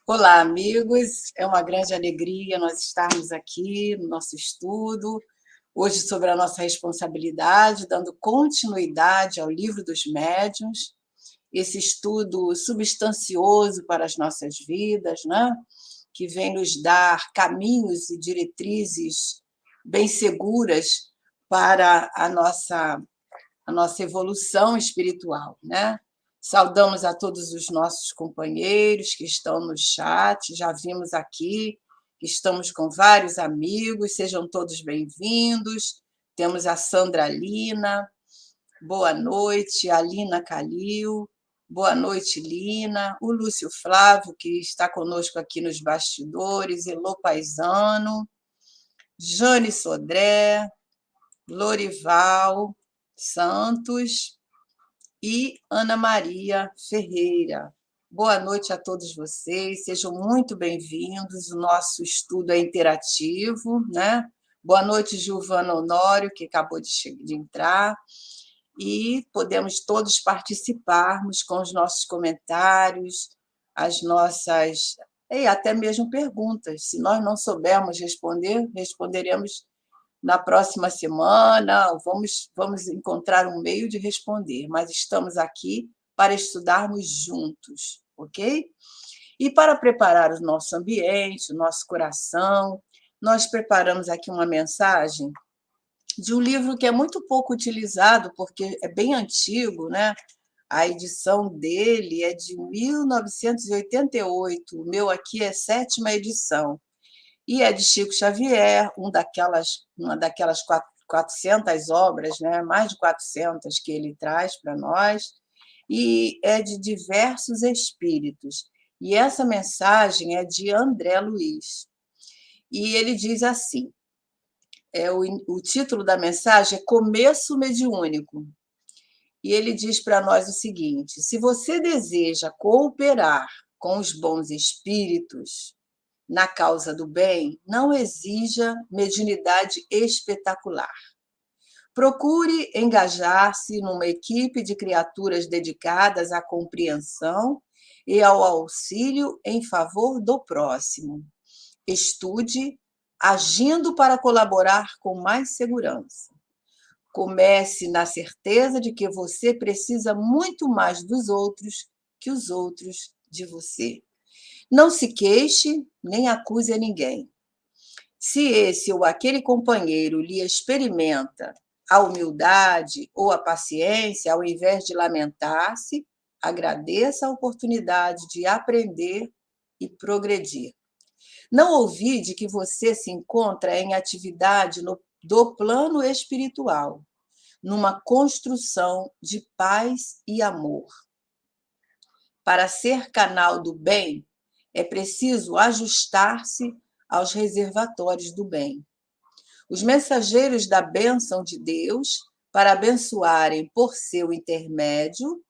Olá, amigos. É uma grande alegria nós estarmos aqui no nosso estudo, hoje sobre a nossa responsabilidade, dando continuidade ao Livro dos Médiuns, esse estudo substancioso para as nossas vidas, né? Que vem nos dar caminhos e diretrizes bem seguras para a nossa evolução espiritual, né? Saudamos a todos os nossos companheiros que estão no chat, já vimos aqui que estamos com vários amigos, sejam todos bem-vindos. Temos a Sandra Lina, boa noite, a Lina Calil, boa noite, Lina, o Lúcio Flávio, que está conosco aqui nos bastidores, Elô Paisano, Jane Sodré, Lorival Santos e Ana Maria Ferreira. Boa noite a todos vocês, sejam muito bem-vindos. O nosso estudo é interativo, né? Boa noite, Giovana Honório, que acabou de entrar. E podemos todos participarmos com os nossos comentários, as nossas. E até mesmo perguntas. Se nós não soubermos responder, responderemos na próxima semana, vamos encontrar um meio de responder, mas estamos aqui para estudarmos juntos, ok? E para preparar o nosso ambiente, o nosso coração, nós preparamos aqui uma mensagem de um livro que é muito pouco utilizado, porque é bem antigo, né? A edição dele é de 1988, o meu aqui é 7ª edição. E é de Chico Xavier, uma daquelas 400 obras, né? Mais de 400 que ele traz para nós, e é de diversos espíritos. E essa mensagem é de André Luiz. E ele diz assim, o título da mensagem é Começo Mediúnico. E ele diz para nós o seguinte: se você deseja cooperar com os bons espíritos na causa do bem, não exija mediunidade espetacular. Procure engajar-se numa equipe de criaturas dedicadas à compreensão e ao auxílio em favor do próximo. Estude agindo para colaborar com mais segurança. Comece na certeza de que você precisa muito mais dos outros que os outros de você. Não se queixe, nem acuse a ninguém. Se esse ou aquele companheiro lhe experimenta a humildade ou a paciência, ao invés de lamentar-se, agradeça a oportunidade de aprender e progredir. Não ouvide que você se encontra em atividade do plano espiritual, numa construção de paz e amor. Para ser canal do bem, é preciso ajustar-se aos reservatórios do bem. Os mensageiros da bênção de Deus, para abençoarem por seu intermédio,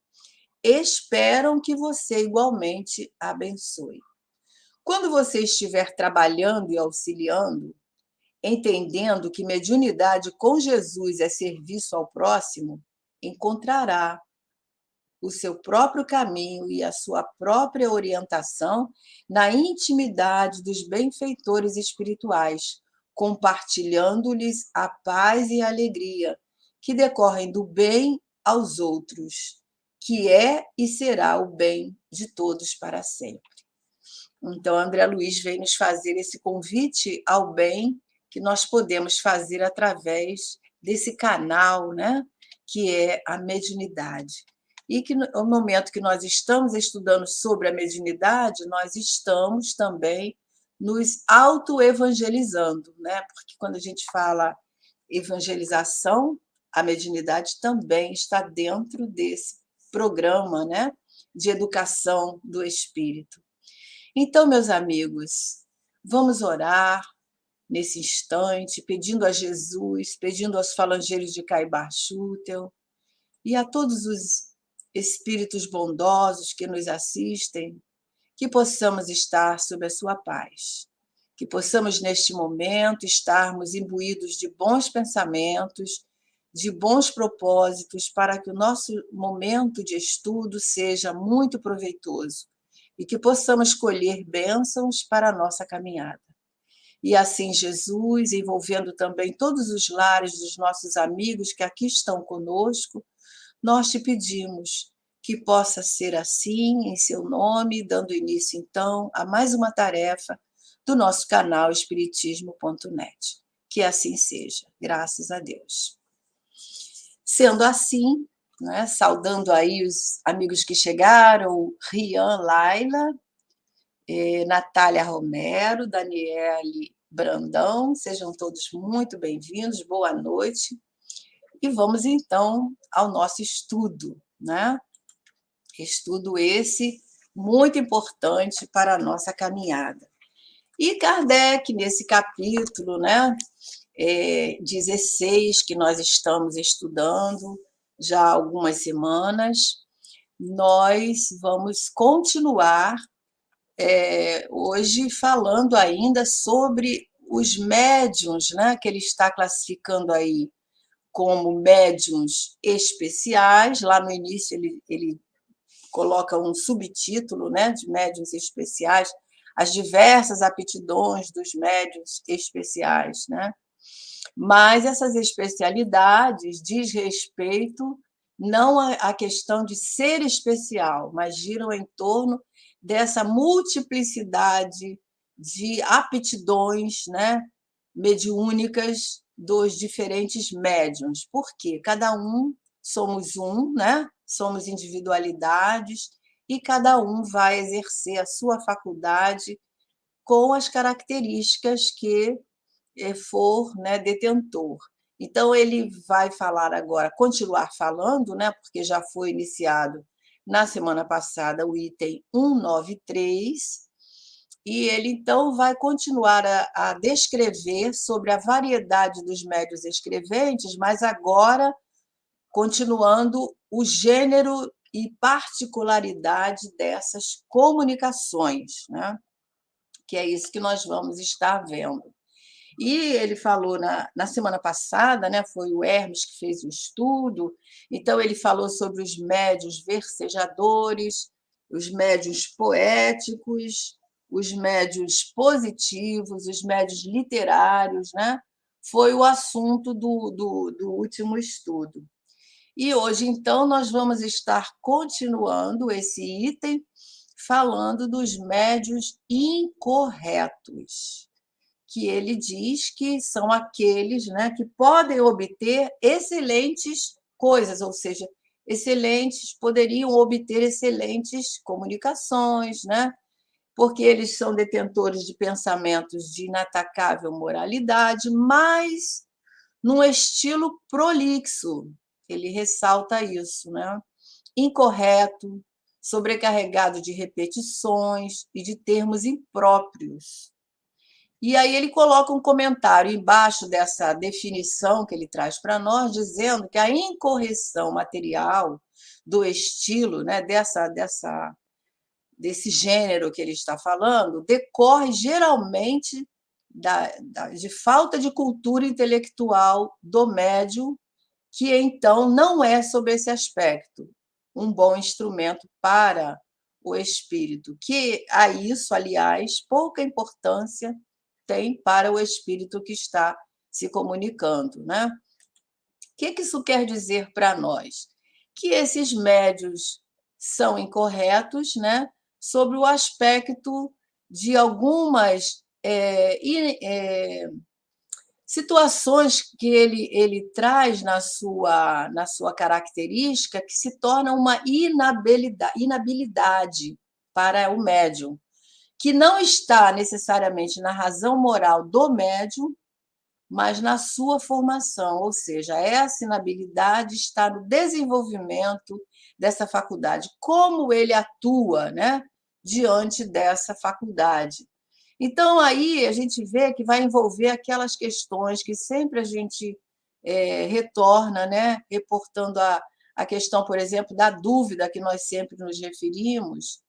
esperam que você igualmente abençoe. Quando você estiver trabalhando e auxiliando, entendendo que mediunidade com Jesus é serviço ao próximo, encontrará o seu próprio caminho e a sua própria orientação na intimidade dos benfeitores espirituais, compartilhando-lhes a paz e a alegria que decorrem do bem aos outros, que é e será o bem de todos para sempre. Então, André Luiz vem nos fazer esse convite ao bem que nós podemos fazer através desse canal, né, que é a mediunidade. E que no momento que nós estamos estudando sobre a mediunidade, nós estamos também nos autoevangelizando, né? Porque quando a gente fala evangelização, a mediunidade também está dentro desse programa, né, de educação do espírito. Então, meus amigos, vamos orar nesse instante, pedindo a Jesus, pedindo aos falangeiros de Caibar Schutel e a todos os espíritos bondosos que nos assistem, que possamos estar sob a sua paz, que possamos neste momento estarmos imbuídos de bons pensamentos, de bons propósitos, para que o nosso momento de estudo seja muito proveitoso, e que possamos colher bênçãos para a nossa caminhada. E assim, Jesus, envolvendo também todos os lares dos nossos amigos que aqui estão conosco, nós te pedimos que possa ser assim, em seu nome, dando início, então, a mais uma tarefa do nosso canal Espiritismo.net. Que assim seja, graças a Deus. Sendo assim, né, saudando aí os amigos que chegaram, Rian Laila, Natália Romero, Daniele Brandão, sejam todos muito bem-vindos, boa noite. E vamos então ao nosso estudo, né? Estudo esse muito importante para a nossa caminhada. E Kardec, nesse capítulo, né, 16, que nós estamos estudando já há algumas semanas, nós vamos continuar hoje falando ainda sobre os médiuns, né, que ele está classificando aí como médiuns especiais. Lá no início ele coloca um subtítulo, né, de médiuns especiais, as diversas aptidões dos médiuns especiais, né? Mas essas especialidades diz respeito não à questão de ser especial, mas giram em torno dessa multiplicidade de aptidões, né, mediúnicas dos diferentes médiuns. Porque cada um somos um, né? Somos individualidades e cada um vai exercer a sua faculdade com as características que for, né, detentor. Então, ele vai falar agora, continuar falando, né, porque já foi iniciado na semana passada o item 193, e ele então vai continuar a descrever sobre a variedade dos médiuns escreventes, mas agora continuando o gênero e particularidade dessas comunicações, né? Que é isso que nós vamos estar vendo. E ele falou na semana passada, né, foi o Hermes que fez o estudo, então ele falou sobre os médiuns versejadores, os médiuns poéticos, os médiuns positivos, os médiuns literários, né? Foi o assunto do último estudo. E hoje, então, nós vamos estar continuando esse item, falando dos médiuns incorretos, que ele diz que são aqueles, né, que podem obter excelentes coisas, ou seja, poderiam obter excelentes comunicações, né, porque eles são detentores de pensamentos de inatacável moralidade, mas num estilo prolixo. Ele ressalta isso, né? Incorreto, sobrecarregado de repetições e de termos impróprios. E aí ele coloca um comentário embaixo dessa definição que ele traz para nós, dizendo que a incorreção material do estilo, né, desse gênero que ele está falando, decorre geralmente de falta de cultura intelectual do médium, que então não é, sob esse aspecto, um bom instrumento para o espírito, que a isso, aliás, pouca importância tem para o espírito que está se comunicando, né? O que isso quer dizer para nós? Que esses médios são incorretos, né? Sobre o aspecto de algumas situações que ele traz na sua característica que se torna uma inabilidade para o médium, que não está necessariamente na razão moral do médium, mas na sua formação, ou seja, essa inabilidade está no desenvolvimento dessa faculdade, como ele atua, né, diante dessa faculdade. Então, aí a gente vê que vai envolver aquelas questões que sempre a gente retorna, né, reportando a questão, por exemplo, da dúvida que nós sempre nos referimos,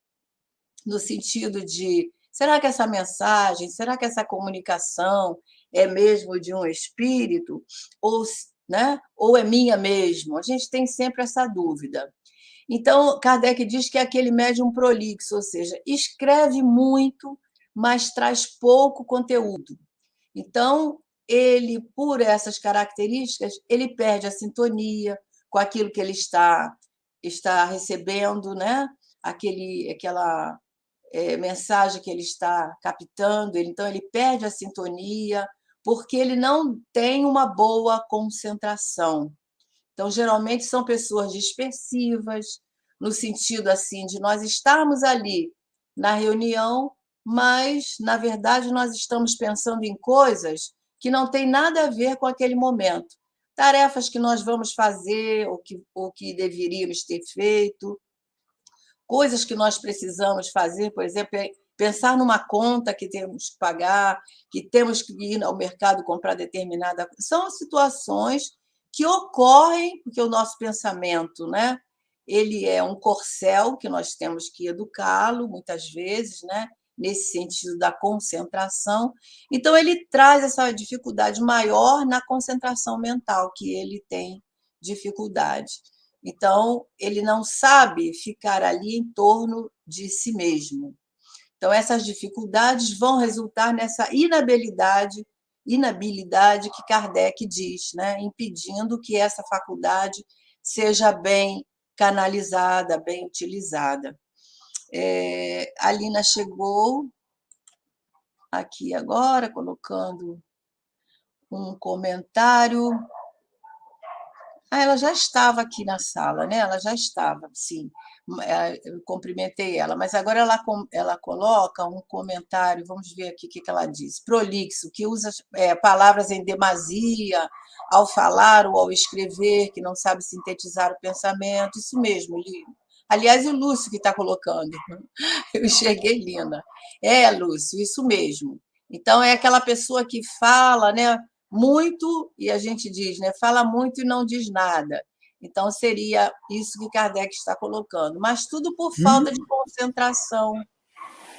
no sentido de: será que essa mensagem, será que essa comunicação é mesmo de um espírito ou, né, ou é minha mesmo? A gente tem sempre essa dúvida. Então, Kardec diz que é aquele médium prolixo, ou seja, escreve muito, mas traz pouco conteúdo. Então, ele, por essas características, ele perde a sintonia com aquilo que ele está recebendo, né? Aquela mensagem que ele está captando. Então, ele perde a sintonia porque ele não tem uma boa concentração. Então, geralmente são pessoas dispersivas, no sentido assim de nós estarmos ali na reunião, mas na verdade nós estamos pensando em coisas que não têm nada a ver com aquele momento. Tarefas que nós vamos fazer, ou que deveríamos ter feito, coisas que nós precisamos fazer, por exemplo, pensar numa conta que temos que pagar, que temos que ir ao mercado comprar determinada coisa. São situações que ocorrem porque o nosso pensamento, né, ele é um corcel que nós temos que educá-lo muitas vezes, né, nesse sentido da concentração. Então ele traz essa dificuldade maior na concentração mental, que ele tem dificuldade. Então, ele não sabe ficar ali em torno de si mesmo. Então, essas dificuldades vão resultar nessa inabilidade que Kardec diz, né? Impedindo que essa faculdade seja bem canalizada, bem utilizada. A Lina chegou aqui agora, colocando um comentário. Ela já estava aqui na sala, né? Ela já estava, sim. Eu cumprimentei ela, mas agora ela coloca um comentário, vamos ver aqui o que ela diz. Prolixo, que usa palavras em demasia ao falar ou ao escrever, que não sabe sintetizar o pensamento. Isso mesmo, Lino. Aliás, o Lúcio que está colocando. Eu enxerguei, Lina. Lúcio, isso mesmo. Então, é aquela pessoa que fala, né? Muito, e a gente diz, né? Fala muito e não diz nada. Então, seria isso que Kardec está colocando. Mas tudo por falta de concentração,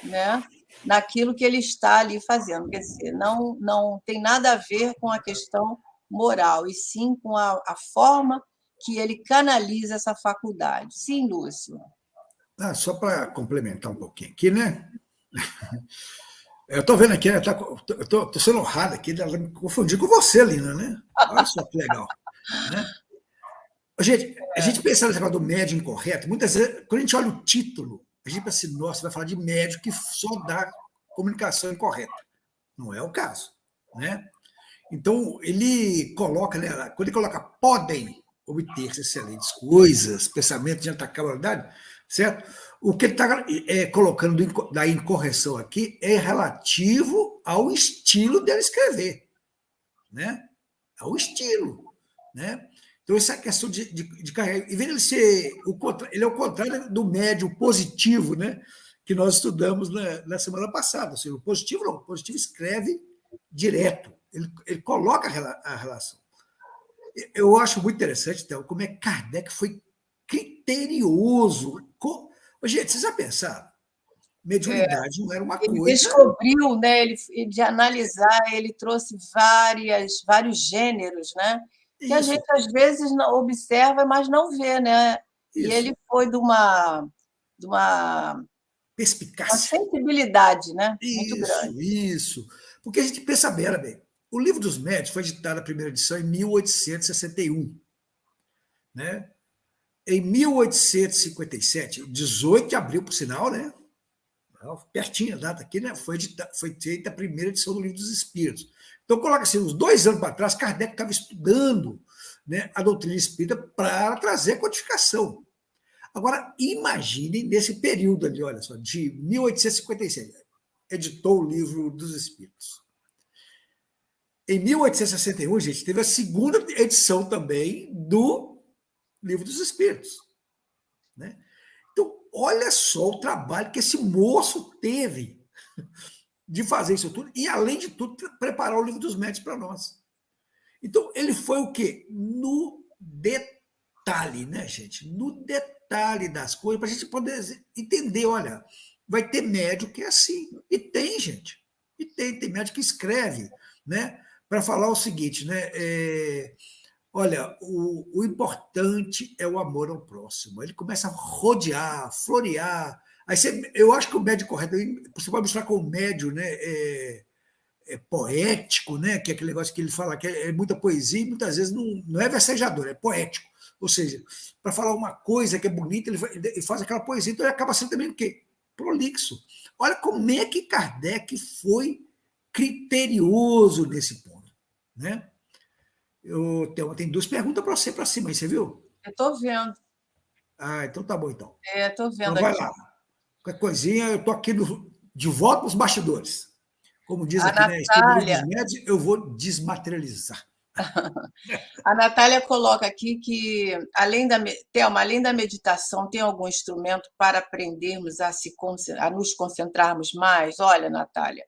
né? Naquilo que ele está ali fazendo. Quer dizer, não tem nada a ver com a questão moral, e sim com a forma que ele canaliza essa faculdade. Sim, Lúcio. Só para complementar um pouquinho aqui, né? Eu estou vendo aqui, né, eu estou sendo honrado aqui, ela me confundir com você, Lina, né? Olha só que legal. Né? Gente, a gente pensa nesse negócio do médio incorreto, muitas vezes, quando a gente olha o título, a gente pensa assim, nossa, vai falar de médio que só dá comunicação incorreta. Não é o caso. Né? Então, ele coloca, né, quando ele coloca podem obter-se excelentes coisas, pensamentos de atacar a moralidade, certo? O que ele está colocando da incorreção aqui é relativo ao estilo dele escrever, né? Ao estilo, né? Então, essa questão de carregar. Em vez de ele ser ele é o contrário do médio positivo, né? Que nós estudamos na semana passada. Ou seja, o positivo não, o positivo escreve direto, ele coloca a relação. Eu acho muito interessante, então, como é que Kardec foi criterioso. Gente, vocês já pensaram? Mediunidade não era uma Ele coisa. descobriu, né? De analisar, ele trouxe vários gêneros, né? Que a gente Isso, às vezes não observa, mas não vê, né? E isso. ele foi de uma Perspicácia. sensibilidade, né? Muito grande. Isso. Porque a gente pensa bem, olha bem, o Livro dos Médios foi editado a primeira edição em 1861. Né? Em 1857, 18 de abril, por sinal, né? Pertinho a data aqui, né? Foi feita a primeira edição do Livro dos Espíritos. Então, coloca assim, uns 2 anos para trás, Kardec estava estudando, né, a doutrina espírita para trazer a codificação. Agora, imaginem nesse período ali, olha só, de 1856, editou o Livro dos Espíritos. Em 1861, gente, teve a segunda edição também do Livro dos Espíritos. Né? Então, olha só o trabalho que esse moço teve de fazer isso tudo e, além de tudo, preparar o Livro dos Médios para nós. Então, ele foi o quê? No detalhe, né, gente? No detalhe das coisas, para a gente poder entender, olha, vai ter médico que é assim. E tem, gente. E tem médico que escreve, né? Para falar o seguinte, né? Olha, o importante é o amor ao próximo. Ele começa a rodear, florear. Aí eu acho que o médio correto, você pode mostrar com o médio, né? Poético, né? Que é aquele negócio que ele fala que é muita poesia e muitas vezes não é versejador, é poético. Ou seja, para falar uma coisa que é bonita, ele faz aquela poesia, então ele acaba sendo também o quê? Prolixo. Olha como é que Kardec foi criterioso nesse ponto, né? Tem duas perguntas para você para cima aí, você viu? Eu estou vendo, Ah, então tá bom, então. estou Então vendo vai aqui. lá. Qualquer coisinha, eu tô aqui de volta nos bastidores. Como diz A aqui, né? Estilo Livre Natália, dos Médios, eu vou desmaterializar. a Natália coloca aqui que, Thelma, além da meditação, tem algum instrumento para aprendermos a nos concentrarmos mais? Olha, Natália,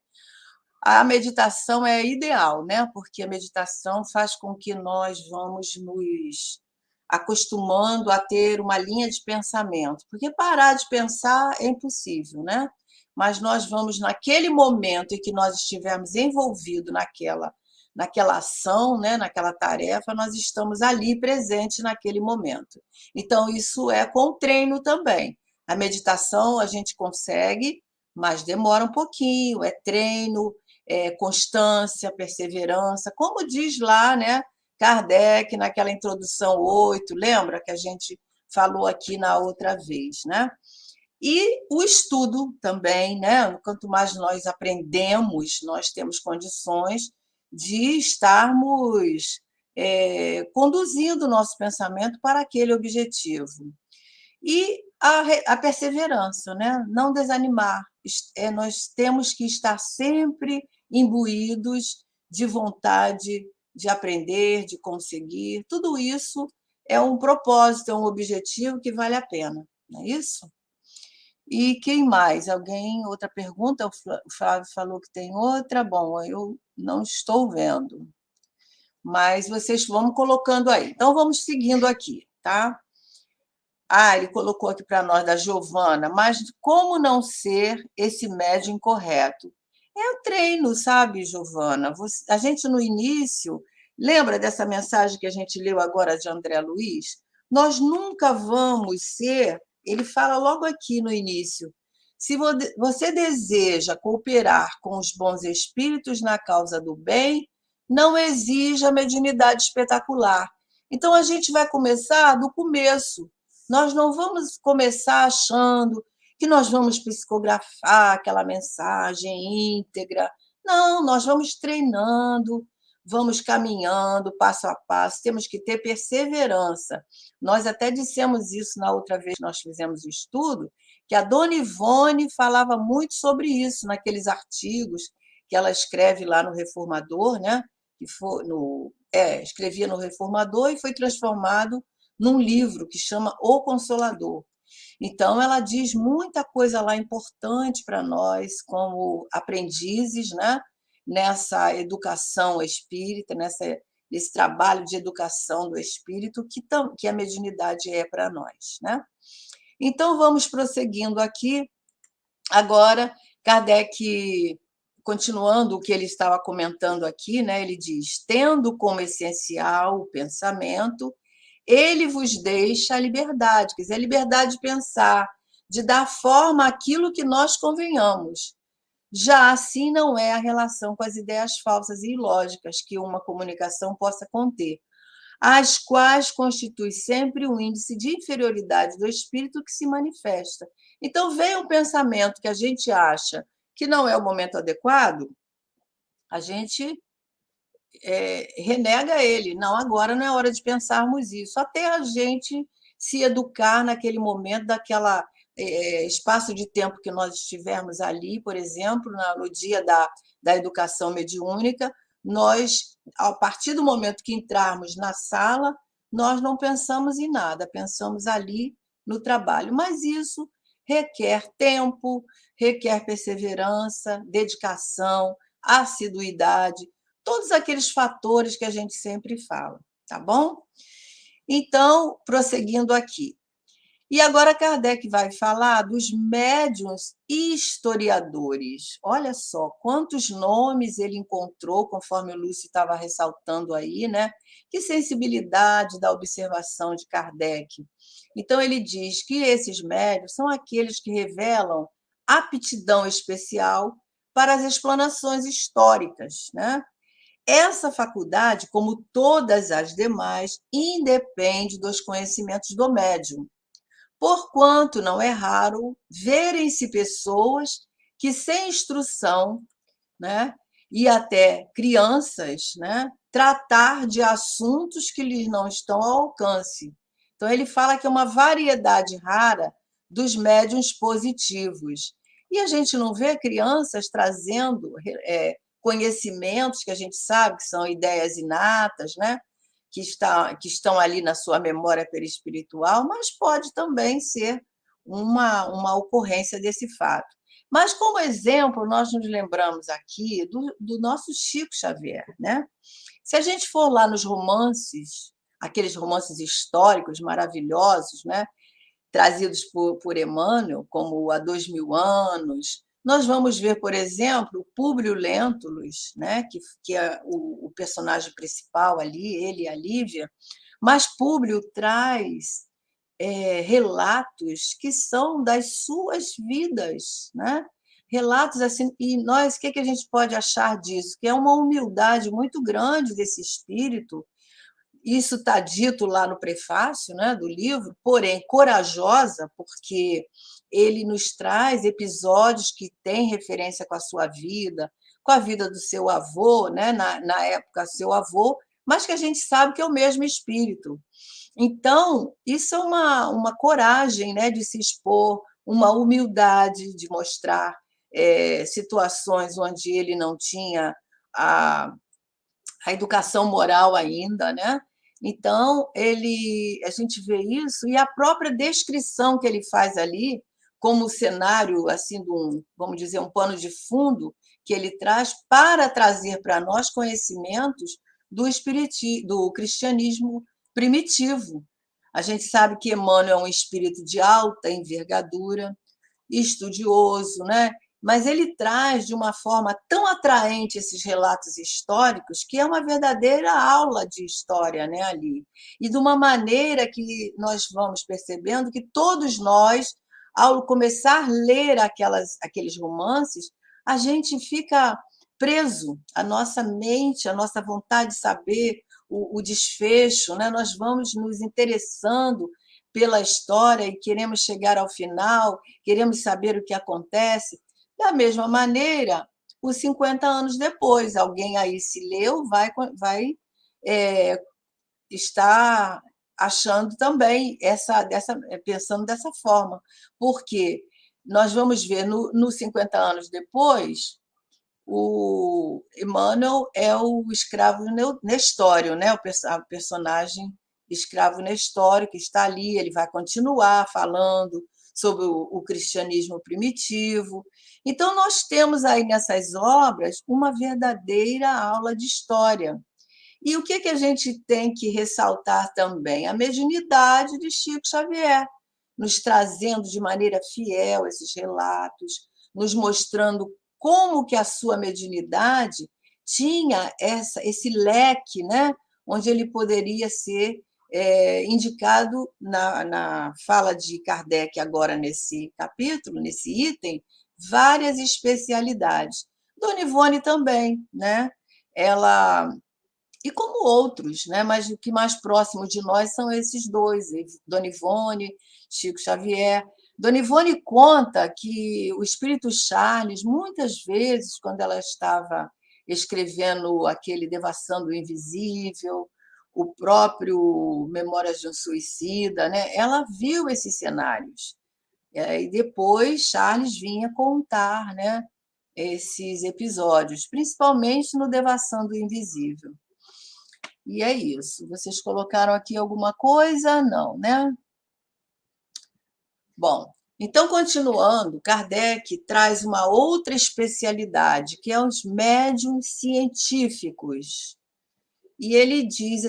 a meditação é ideal, né? Porque a meditação faz com que nós vamos nos acostumando a ter uma linha de pensamento, porque parar de pensar é impossível, né? Mas nós vamos, naquele momento em que nós estivermos envolvidos naquela ação, né? Naquela tarefa, nós estamos ali presentes naquele momento. Então, isso é com treino também. A meditação a gente consegue, mas demora um pouquinho, é treino, constância, perseverança, como diz lá, né, Kardec, naquela introdução 8, lembra que a gente falou aqui na outra vez, né? E o estudo também, né? Quanto mais nós aprendemos, nós temos condições de estarmos conduzindo o nosso pensamento para aquele objetivo. E a perseverança, né? Não desanimar. Nós temos que estar sempre imbuídos de vontade de aprender, de conseguir. Tudo isso é um propósito, é um objetivo que vale a pena, não é isso? E quem mais? Alguém? Outra pergunta? O Flávio falou que tem outra. Bom, eu não estou vendo, mas vocês vão colocando aí. Então, vamos seguindo aqui, tá? Ah, ele colocou aqui para nós, da Giovana, mas como não ser esse médio incorreto? É o treino, sabe, Giovana? A gente, no início, lembra dessa mensagem que a gente leu agora de André Luiz? Nós nunca vamos ser, ele fala logo aqui no início, se você deseja cooperar com os bons espíritos na causa do bem, não exija mediunidade espetacular. Então, a gente vai começar do começo. Nós não vamos começar achando que nós vamos psicografar aquela mensagem íntegra. Não, nós vamos treinando, vamos caminhando passo a passo, temos que ter perseverança. Nós até dissemos isso na outra vez que nós fizemos o estudo, que a Dona Ivone falava muito sobre isso naqueles artigos que ela escreve lá no Reformador, né? Que foi escrevia no Reformador e foi transformado num livro que chama O Consolador. Então, ela diz muita coisa lá importante para nós, como aprendizes, né? Nessa educação espírita, nesse trabalho de educação do espírito, que a mediunidade é para nós. Né? Então, vamos prosseguindo aqui. Agora, Kardec, continuando o que ele estava comentando aqui, né? Ele diz: tendo como essencial o pensamento, ele vos deixa a liberdade, quer dizer, a liberdade de pensar, de dar forma àquilo que nós convenhamos. Já assim não é a relação com as ideias falsas e ilógicas que uma comunicação possa conter, as quais constitui sempre um índice de inferioridade do espírito que se manifesta. Então, vem um pensamento que a gente acha que não é o momento adequado, a gente renega ele. Não, agora não é hora de pensarmos isso. Até a gente se educar naquele momento, daquela espaço de tempo que nós estivermos ali, por exemplo, no dia da educação mediúnica, nós, a partir do momento que entrarmos na sala, nós não pensamos em nada, pensamos ali no trabalho. Mas isso requer tempo, requer perseverança, dedicação, assiduidade, todos aqueles fatores que a gente sempre fala, tá bom? Então, prosseguindo aqui. E agora Kardec vai falar dos médiuns historiadores. Olha só quantos nomes ele encontrou, conforme o Lúcio estava ressaltando aí, né? Que sensibilidade da observação de Kardec. Então, ele diz que esses médiuns são aqueles que revelam aptidão especial para as explanações históricas, né? Essa faculdade, como todas as demais, independe dos conhecimentos do médium, porquanto não é raro verem-se pessoas que, sem instrução, né, e até crianças, né, tratar de assuntos que lhes não estão ao alcance. Então, ele fala que é uma variedade rara dos médiuns positivos. E a gente não vê crianças trazendo conhecimentos que a gente sabe que são ideias inatas, né? Que estão ali na sua memória perispiritual, mas pode também ser uma ocorrência desse fato. Mas, como exemplo, nós nos lembramos aqui do nosso Chico Xavier, né? Se a gente for lá nos romances, aqueles romances históricos maravilhosos, né? Trazidos por Emmanuel, como Há 2000 anos, nós vamos ver, por exemplo, Públio Lentulus, né? que é o personagem principal ali, ele e a Lívia, mas Públio traz relatos que são das suas vidas, né? Relatos assim, e nós, o que a gente pode achar disso? Que é uma humildade muito grande desse espírito. Isso está dito lá no prefácio, né, do livro, porém corajosa, porque ele nos traz episódios que têm referência com a sua vida, com a vida do seu avô, né, na época seu avô, mas que a gente sabe que é o mesmo espírito. Então, isso é uma coragem, né, de se expor, uma humildade de mostrar situações onde ele não tinha a, a educação moral ainda, né? Então, a gente vê isso, e a própria descrição que ele faz ali, como cenário, assim, vamos dizer, um pano de fundo, que ele traz para trazer para nós conhecimentos do cristianismo primitivo. A gente sabe que Emmanuel é um espírito de alta envergadura, estudioso, né? Mas ele traz de uma forma tão atraente esses relatos históricos que é uma verdadeira aula de história, né, ali. E de uma maneira que nós vamos percebendo que todos nós, ao começar a ler aqueles romances, a gente fica preso, a nossa mente, a nossa vontade de saber o desfecho, né? Nós vamos nos interessando pela história e queremos chegar ao final, queremos saber o que acontece. Da mesma maneira, os 50 anos depois, alguém aí se leu, vai estar achando também, pensando dessa forma. Porque nós vamos ver, no 50 anos depois, o Emmanuel é o escravo Nestório, né? O personagem escravo Nestório, que está ali, ele vai continuar falando sobre o cristianismo primitivo. Então, nós temos aí nessas obras uma verdadeira aula de história. E o que a gente tem que ressaltar também? A mediunidade de Chico Xavier, nos trazendo de maneira fiel esses relatos, nos mostrando como que a sua mediunidade tinha esse leque, né, onde ele poderia ser indicado na fala de Kardec agora nesse capítulo, nesse item, várias especialidades. Dona Ivone também, né? Ela e como outros, né? Mas o que mais próximo de nós são esses dois, Dona Ivone, Chico Xavier. Dona Ivone conta que o espírito Charles, muitas vezes, quando ela estava escrevendo aquele Devassando o Invisível, o próprio Memórias de um Suicida, né? Ela viu esses cenários. E depois Charles vinha contar, né, esses episódios, principalmente no Devassando o Invisível. E é isso. Vocês colocaram aqui alguma coisa? Não, né? Bom, então, continuando, Kardec traz uma outra especialidade, que é os médiuns científicos. e ele diz,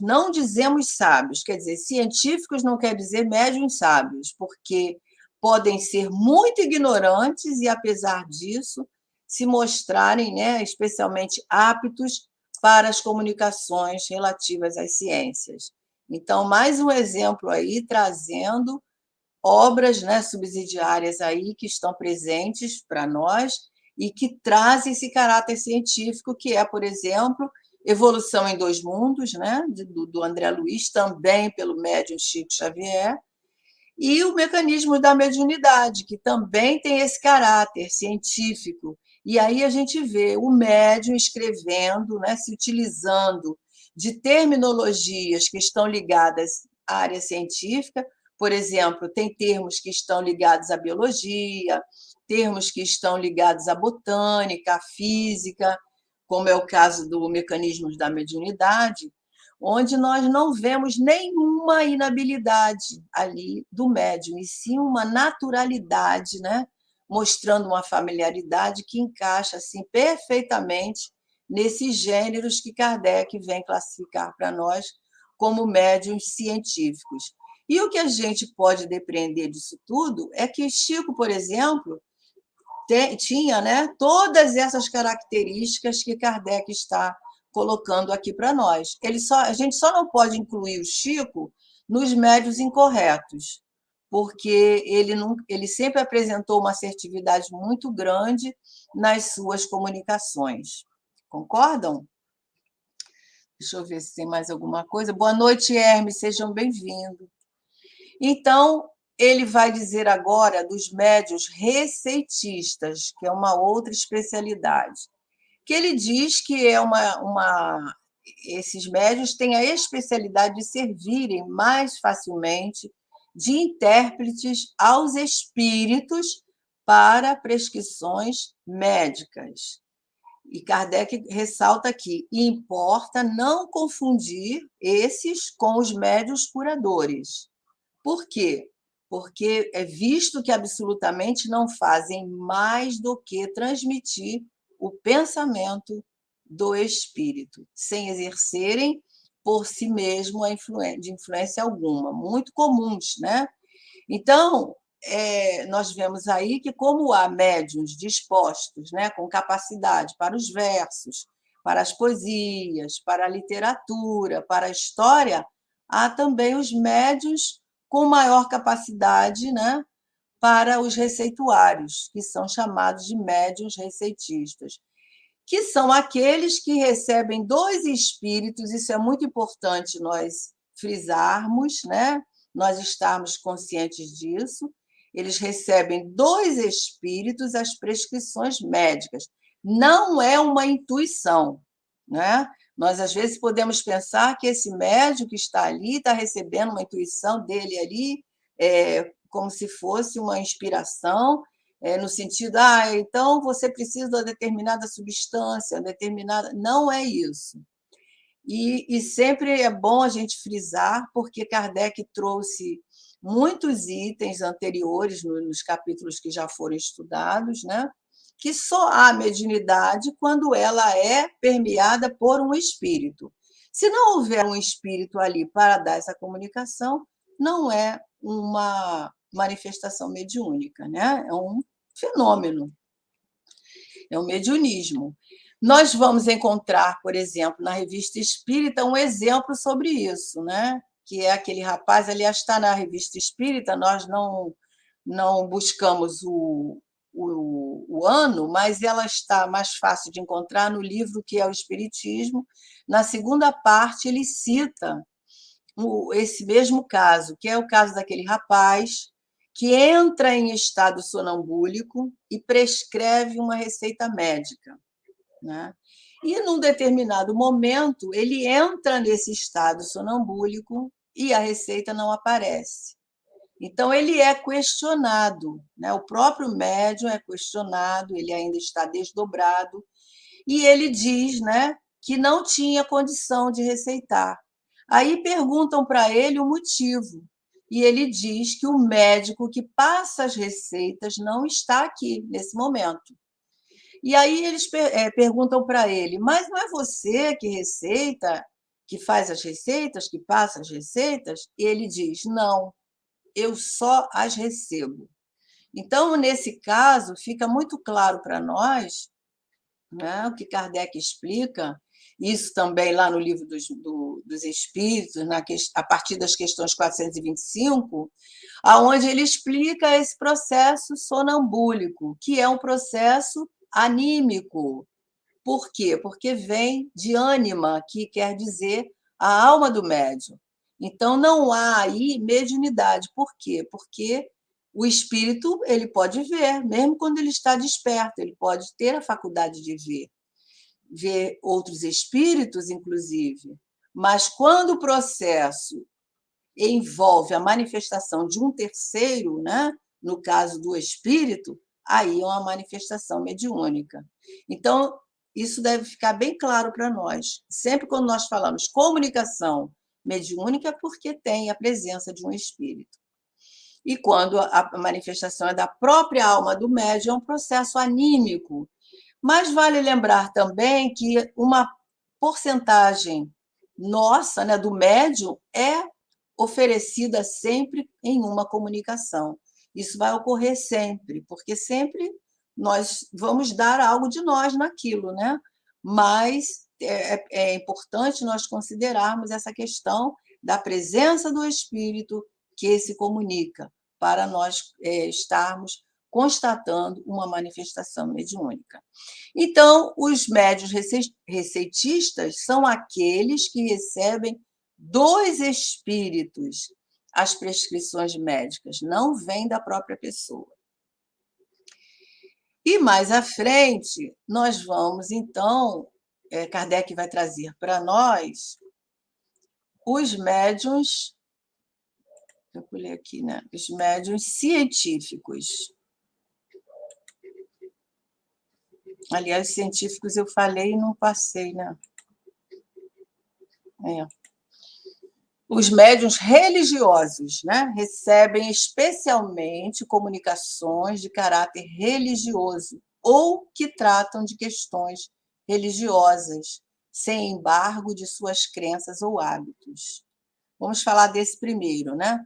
não dizemos sábios, quer dizer, científicos não quer dizer médiuns sábios, porque podem ser muito ignorantes e, apesar disso, se mostrarem, né, especialmente aptos para as comunicações relativas às ciências. Então, mais um exemplo aí, trazendo obras, né, subsidiárias aí que estão presentes para nós e que trazem esse caráter científico, que é, por exemplo, Evolução em Dois Mundos, né, do André Luiz, também pelo médium Chico Xavier, e o mecanismo da mediunidade, que também tem esse caráter científico. E aí a gente vê o médium escrevendo, né, se utilizando de terminologias que estão ligadas à área científica. Por exemplo, tem termos que estão ligados à biologia, termos que estão ligados à botânica, à física, como é o caso do mecanismo da mediunidade, onde nós não vemos nenhuma inabilidade ali do médium, e sim uma naturalidade, né? Mostrando uma familiaridade que encaixa assim, perfeitamente nesses gêneros que Kardec vem classificar para nós como médiuns científicos. E o que a gente pode depreender disso tudo é que Chico, por exemplo, tinha, né, todas essas características que Kardec está colocando aqui para nós. A gente só não pode incluir o Chico nos médios incorretos, porque ele sempre apresentou uma assertividade muito grande nas suas comunicações. Concordam? Deixa eu ver se tem mais alguma coisa. Boa noite, Hermes, sejam bem-vindos. Então, ele vai dizer agora dos médios receitistas, que é uma outra especialidade, que ele diz que é esses médios têm a especialidade de servirem mais facilmente de intérpretes aos espíritos para prescrições médicas. E Kardec ressalta aqui: importa não confundir esses com os médios curadores. Por quê? Porque é visto que absolutamente não fazem mais do que transmitir o pensamento do espírito, sem exercerem por si mesmo de influência alguma, muito comuns, né? Então, nós vemos aí que, como há médiuns dispostos, né, com capacidade para os versos, para as poesias, para a literatura, para a história, há também os médiuns com maior capacidade, né, para os receituários, que são chamados de médiuns receitistas, que são aqueles que recebem dois espíritos. Isso é muito importante nós frisarmos, né? Nós estarmos conscientes disso. Eles recebem dois espíritos as prescrições médicas. Não é uma intuição, né? Nós, às vezes, podemos pensar que esse médico que está ali está recebendo uma intuição dele ali, como se fosse uma inspiração, no sentido, então você precisa de uma determinada substância, determinada. Não é isso. E sempre é bom a gente frisar, porque Kardec trouxe muitos itens anteriores nos capítulos que já foram estudados, né? Que só há mediunidade quando ela é permeada por um espírito. Se não houver um espírito ali para dar essa comunicação, não é uma manifestação mediúnica, né? É um fenômeno, é o mediunismo. Nós vamos encontrar, por exemplo, na Revista Espírita, um exemplo sobre isso, né? Que é aquele rapaz, aliás, está na Revista Espírita, nós não buscamos o ano, mas ela está mais fácil de encontrar no livro que é o Espiritismo. Na segunda parte, ele cita esse mesmo caso, que é o caso daquele rapaz que entra em estado sonambúlico e prescreve uma receita médica, né? E, num determinado momento, ele entra nesse estado sonambúlico e a receita não aparece. Então, ele é questionado, né? O próprio médium é questionado, ele ainda está desdobrado, e ele diz, né, que não tinha condição de receitar. Aí perguntam para ele o motivo, e ele diz que o médico que passa as receitas não está aqui nesse momento. E aí eles perguntam para ele, mas não é você que receita, que faz as receitas, que passa as receitas? E ele diz, não, eu só as recebo. Então, nesse caso, fica muito claro para nós, né, o que Kardec explica, isso também lá no livro dos Espíritos, a partir das questões 425, aonde ele explica esse processo sonambúlico, que é um processo anímico. Por quê? Porque vem de ânima, que quer dizer a alma do médium. Então, não há aí mediunidade. Por quê? Porque o espírito ele pode ver, mesmo quando ele está desperto, ele pode ter a faculdade de ver outros espíritos, inclusive. Mas quando o processo envolve a manifestação de um terceiro, né? No caso do espírito, aí é uma manifestação mediúnica. Então, isso deve ficar bem claro para nós. Sempre quando nós falamos comunicação mediúnica, é porque tem a presença de um espírito. E quando a manifestação é da própria alma do médium, é um processo anímico. Mas vale lembrar também que uma porcentagem nossa, né, do médium, é oferecida sempre em uma comunicação. Isso vai ocorrer sempre, porque sempre nós vamos dar algo de nós naquilo, né? Mas é importante nós considerarmos essa questão da presença do espírito que se comunica, para nós estarmos constatando uma manifestação mediúnica. Então, os médiuns receitistas são aqueles que recebem dos espíritos as prescrições médicas, não vêm da própria pessoa. E mais à frente, nós vamos, então, Kardec vai trazer para nós os médiuns, eu pulei aqui, né? Os médiuns científicos. Aliás, científicos eu falei e não passei, né? Os médiuns religiosos, né, recebem especialmente comunicações de caráter religioso ou que tratam de questões religiosas, sem embargo de suas crenças ou hábitos. Vamos falar desse primeiro, né?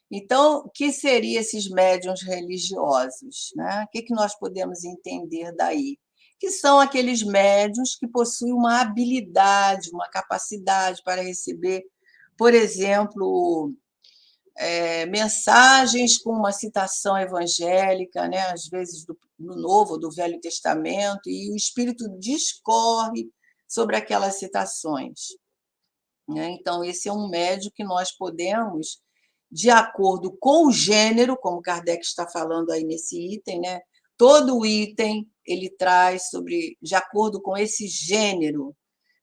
Então, o que seriam esses médiuns religiosos, né? O que nós podemos entender daí? Que são aqueles médiuns que possuem uma habilidade, uma capacidade para receber, por exemplo, mensagens com uma citação evangélica, né? Às vezes do Novo ou do Velho Testamento, e o espírito discorre sobre aquelas citações, né? Então, esse é um médium que nós podemos, de acordo com o gênero, como Kardec está falando aí nesse item, né? Todo item ele traz sobre, de acordo com esse gênero,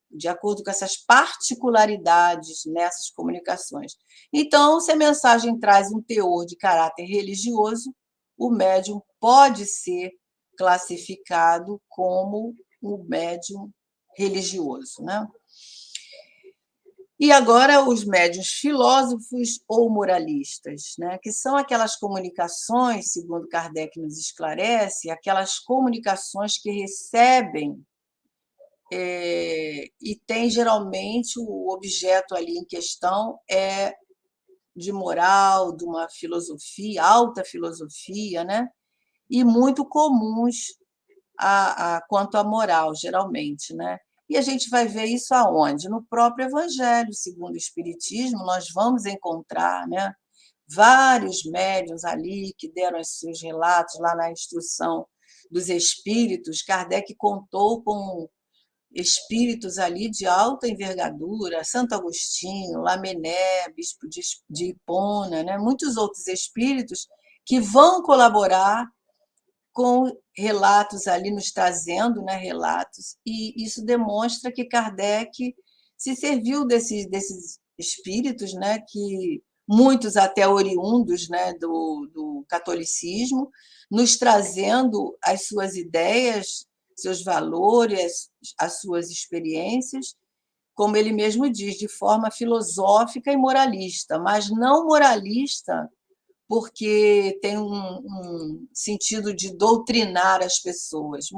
de acordo com essas particularidades nessas comunicações. Então, se a mensagem traz um teor de caráter religioso, o médium pode ser classificado como um médium religioso, né? E agora os médiuns filósofos ou moralistas, né? Que são aquelas comunicações, segundo Kardec nos esclarece, aquelas comunicações que recebem e tem geralmente o objeto ali em questão é de moral, de uma filosofia, alta filosofia, né? E muito comuns quanto à moral, geralmente, né? E a gente vai ver isso aonde? No próprio Evangelho, segundo o Espiritismo, nós vamos encontrar, né, vários médiuns ali que deram os seus relatos lá na instrução dos espíritos. Kardec contou com espíritos ali de alta envergadura, Santo Agostinho, Lamennais, bispo de Hipona, né, muitos outros espíritos que vão colaborar com relatos ali, nos trazendo, né, relatos, e isso demonstra que Kardec se serviu desses espíritos, né, que muitos até oriundos, né, do catolicismo, nos trazendo as suas ideias, seus valores, as suas experiências, como ele mesmo diz, de forma filosófica e moralista, mas não moralista porque tem um sentido de doutrinar as pessoas,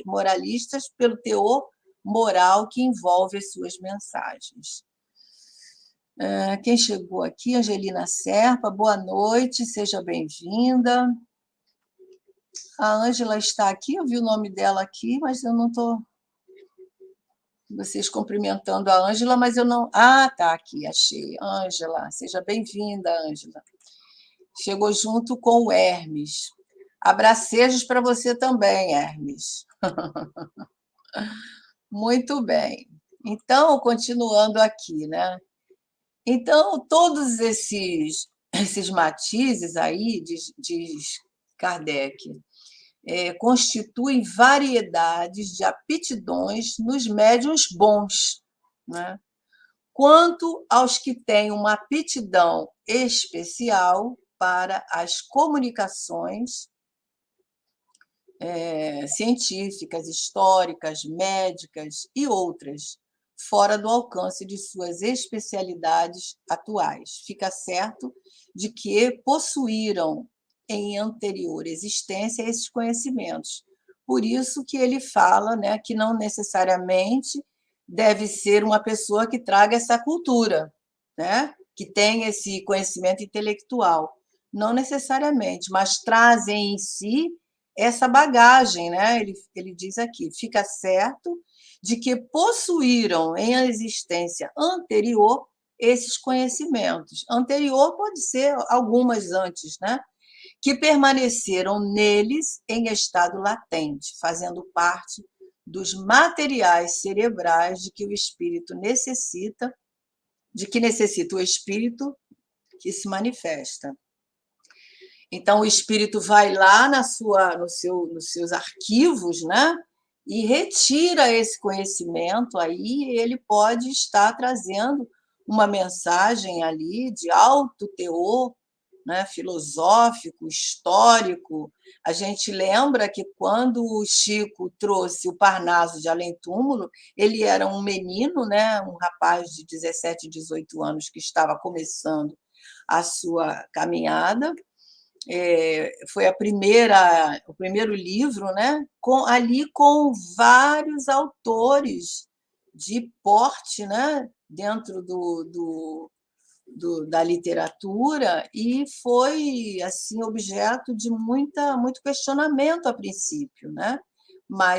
moralistas pelo teor moral que envolve as suas mensagens. Quem chegou aqui? Angelina Serpa, boa noite, seja bem-vinda. A Ângela está aqui, eu vi o nome dela aqui, mas eu não estou... Vocês cumprimentando a Ângela, mas eu não... Ah, tá aqui, achei. Ângela, seja bem-vinda, Ângela. Chegou junto com o Hermes. Abracejos para você também, Hermes. Muito bem. Então, continuando aqui, né? Então, todos esses matizes aí, diz Kardec, constituem variedades de aptidões nos médiuns bons, né? Quanto aos que têm uma aptidão especial para as comunicações científicas, históricas, médicas e outras, fora do alcance de suas especialidades atuais. Fica certo de que possuíram em anterior existência esses conhecimentos. Por isso que ele fala, né, que não necessariamente deve ser uma pessoa que traga essa cultura, né, que tem esse conhecimento intelectual. Não necessariamente, mas trazem em si essa bagagem, né? Ele diz aqui, fica certo de que possuíram em existência anterior esses conhecimentos. Anterior pode ser algumas antes, né? Que permaneceram neles em estado latente, fazendo parte dos materiais cerebrais de que o espírito necessita, de que necessita o espírito que se manifesta. Então, o espírito vai lá nos seus arquivos, né? E retira esse conhecimento aí, ele pode estar trazendo uma mensagem ali de alto teor, né? Filosófico, histórico. A gente lembra que quando o Chico trouxe o Parnaso de Além-Túmulo, ele era um menino, né? Um rapaz de 17, 18 anos que estava começando a sua caminhada. Foi o primeiro livro, né? Ali com vários autores de porte, né? Dentro da literatura, e foi assim objeto de muito questionamento a princípio, né?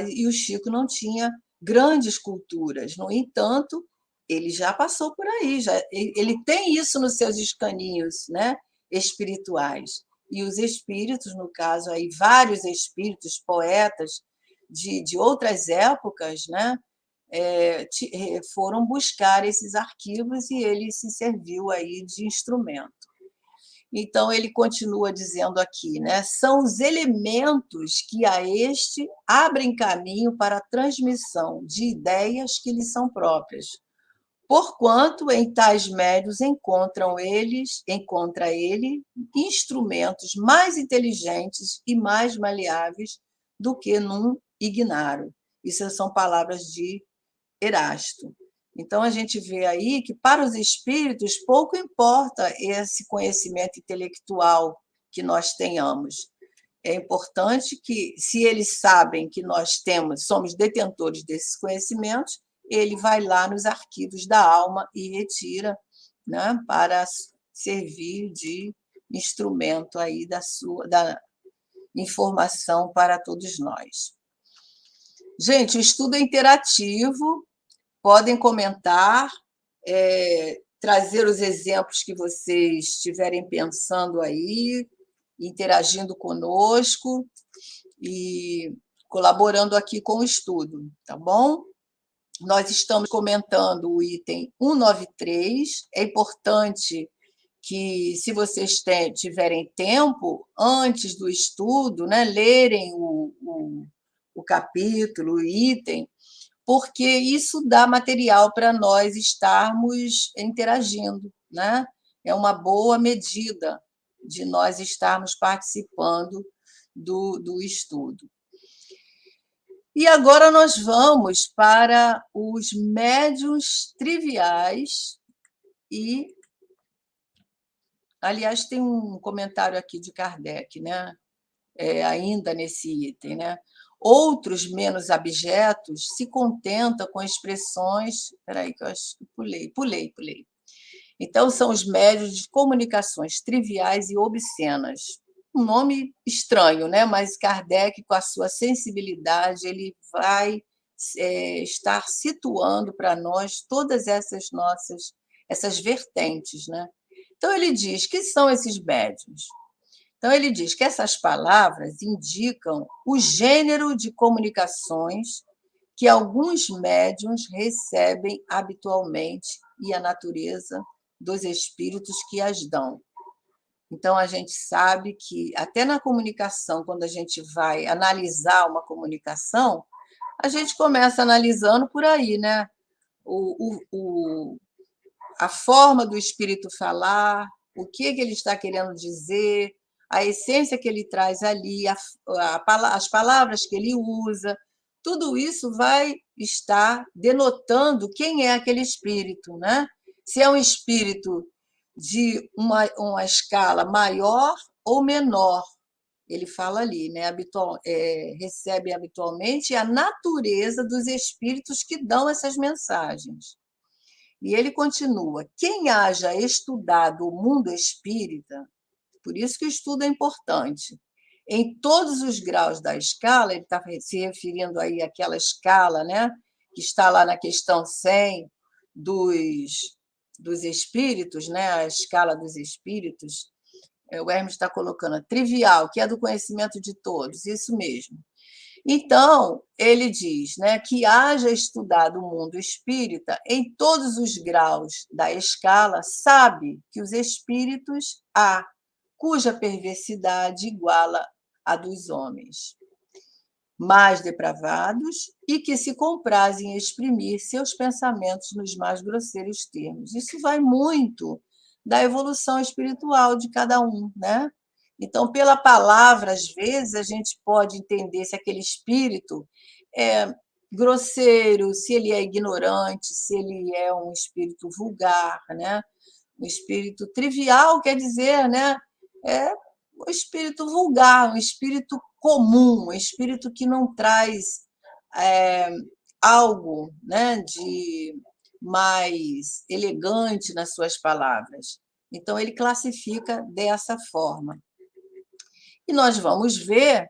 E o Chico não tinha grandes culturas. No entanto, ele já passou por aí, ele tem isso nos seus escaninhos, né? Espirituais. E os espíritos, no caso, aí, vários espíritos, poetas de outras épocas, né, foram buscar esses arquivos e ele se serviu aí de instrumento. Então, ele continua dizendo aqui, né, são os elementos que a este abrem caminho para a transmissão de ideias que lhe são próprias. Porquanto em tais médios encontra ele instrumentos mais inteligentes e mais maleáveis do que num ignaro. Isso são palavras de Erasto. Então, a gente vê aí que, para os espíritos, pouco importa esse conhecimento intelectual que nós tenhamos. É importante que, se eles sabem que nós somos detentores desses conhecimentos, ele vai lá nos arquivos da alma e retira, né, para servir de instrumento aí da informação para todos nós. Gente, o estudo é interativo, podem comentar, trazer os exemplos que vocês estiverem pensando aí, interagindo conosco e colaborando aqui com o estudo, tá bom? Nós estamos comentando o item 193. É importante que, se vocês tiverem tempo, antes do estudo, né, lerem o capítulo, o item, porque isso dá material para nós estarmos interagindo, né? É uma boa medida de nós estarmos participando do estudo. E agora nós vamos para os médiuns triviais e Aliás, tem um comentário aqui de Kardec, né? Ainda nesse item, né? Outros menos abjetos se contentam com expressões. Espera aí, que eu acho que pulei. Então, são os médios de comunicações triviais e obscenas. Um nome estranho, né? Mas Kardec, com a sua sensibilidade, ele vai estar situando para nós todas essas vertentes, né? Então, ele diz que são esses médios. Então, ele diz que essas palavras indicam o gênero de comunicações que alguns médiuns recebem habitualmente e a natureza dos espíritos que as dão. Então, a gente sabe que, até na comunicação, quando a gente vai analisar uma comunicação, a gente começa analisando por aí, né? A forma do espírito falar, o que ele está querendo dizer, a essência que ele traz ali, as palavras que ele usa, tudo isso vai estar denotando quem é aquele espírito, né? Se é um espírito de uma escala maior ou menor, ele fala ali, né? Recebe habitualmente a natureza dos espíritos que dão essas mensagens. E ele continua: quem haja estudado o mundo espírita, por isso que o estudo é importante, em todos os graus da escala, ele está se referindo aí àquela escala, né, que está lá na questão 100 dos espíritos, né, a escala dos espíritos, o Hermes está colocando trivial, que é do conhecimento de todos, isso mesmo. Então, ele diz, né, que haja estudado o mundo espírita em todos os graus da escala, sabe que os espíritos há, cuja perversidade iguala a dos homens, mais depravados e que se comprazem em exprimir seus pensamentos nos mais grosseiros termos. Isso vai muito da evolução espiritual de cada um, né? Então, pela palavra, às vezes, a gente pode entender se aquele espírito é grosseiro, se ele é ignorante, se ele é um espírito vulgar, né? Um espírito trivial, quer dizer, né? É um espírito vulgar, um espírito comum, um espírito que não traz algo, né, de mais elegante nas suas palavras. Então, ele classifica dessa forma. E nós vamos ver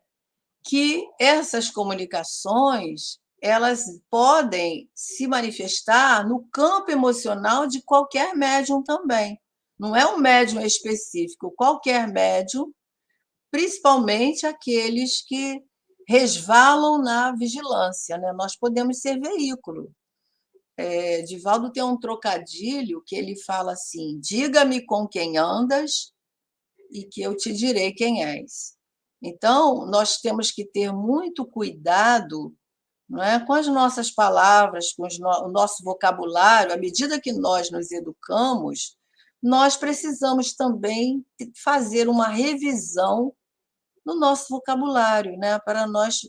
que essas comunicações elas podem se manifestar no campo emocional de qualquer médium também. Não é um médium específico, qualquer médium, principalmente aqueles que resvalam na vigilância, né? Nós podemos ser veículo. Divaldo tem um trocadilho que ele fala assim: diga-me com quem andas e que eu te direi quem és. Então, nós temos que ter muito cuidado, não é, com as nossas palavras, com o nosso vocabulário. À medida que nós nos educamos, nós precisamos também fazer uma revisão no nosso vocabulário, né, para nós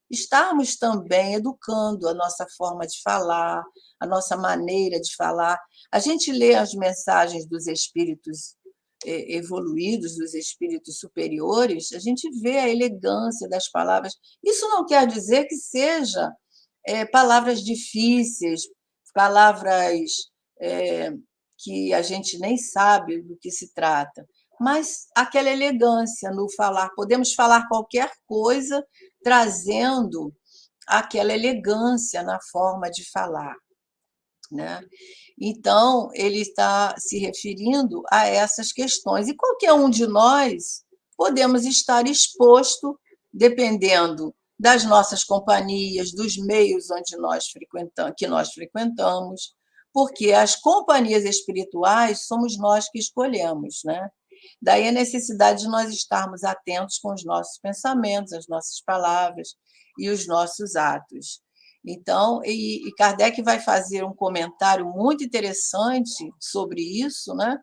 estarmos também educando a nossa forma de falar, a nossa maneira de falar. A gente lê as mensagens dos espíritos evoluídos, dos espíritos superiores, a gente vê a elegância das palavras. Isso não quer dizer que seja palavras difíceis, palavras que a gente nem sabe do que se trata, mas aquela elegância no falar. Podemos falar qualquer coisa trazendo aquela elegância na forma de falar, né? Então, ele está se referindo a essas questões. E qualquer um de nós podemos estar exposto, dependendo das nossas companhias, dos meios que nós frequentamos, porque as companhias espirituais somos nós que escolhemos, né? Daí a necessidade de nós estarmos atentos com os nossos pensamentos, as nossas palavras e os nossos atos. Então, e Kardec vai fazer um comentário muito interessante sobre isso, né?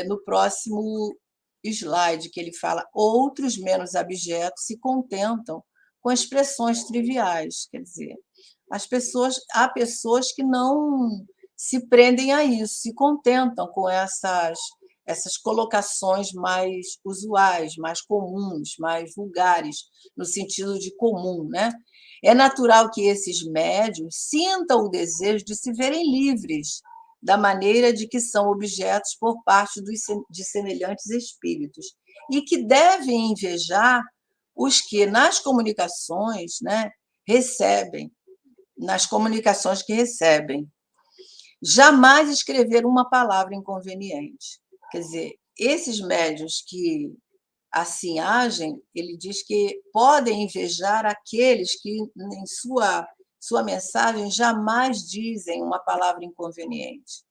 No próximo slide, que ele fala: outros menos abjetos se contentam com expressões triviais. Quer dizer, há pessoas que não se prendem a isso, se contentam com essas colocações mais usuais, mais comuns, mais vulgares, no sentido de comum, né? É natural que esses médiuns sintam o desejo de se verem livres da maneira de que são objetos por parte de semelhantes espíritos, e que devem invejar os que, nas comunicações, né, recebem, nas comunicações que recebem. Jamais escrever uma palavra inconveniente. Quer dizer, esses médiuns que assim agem, ele diz que podem invejar aqueles que, em sua mensagem, jamais dizem uma palavra inconveniente.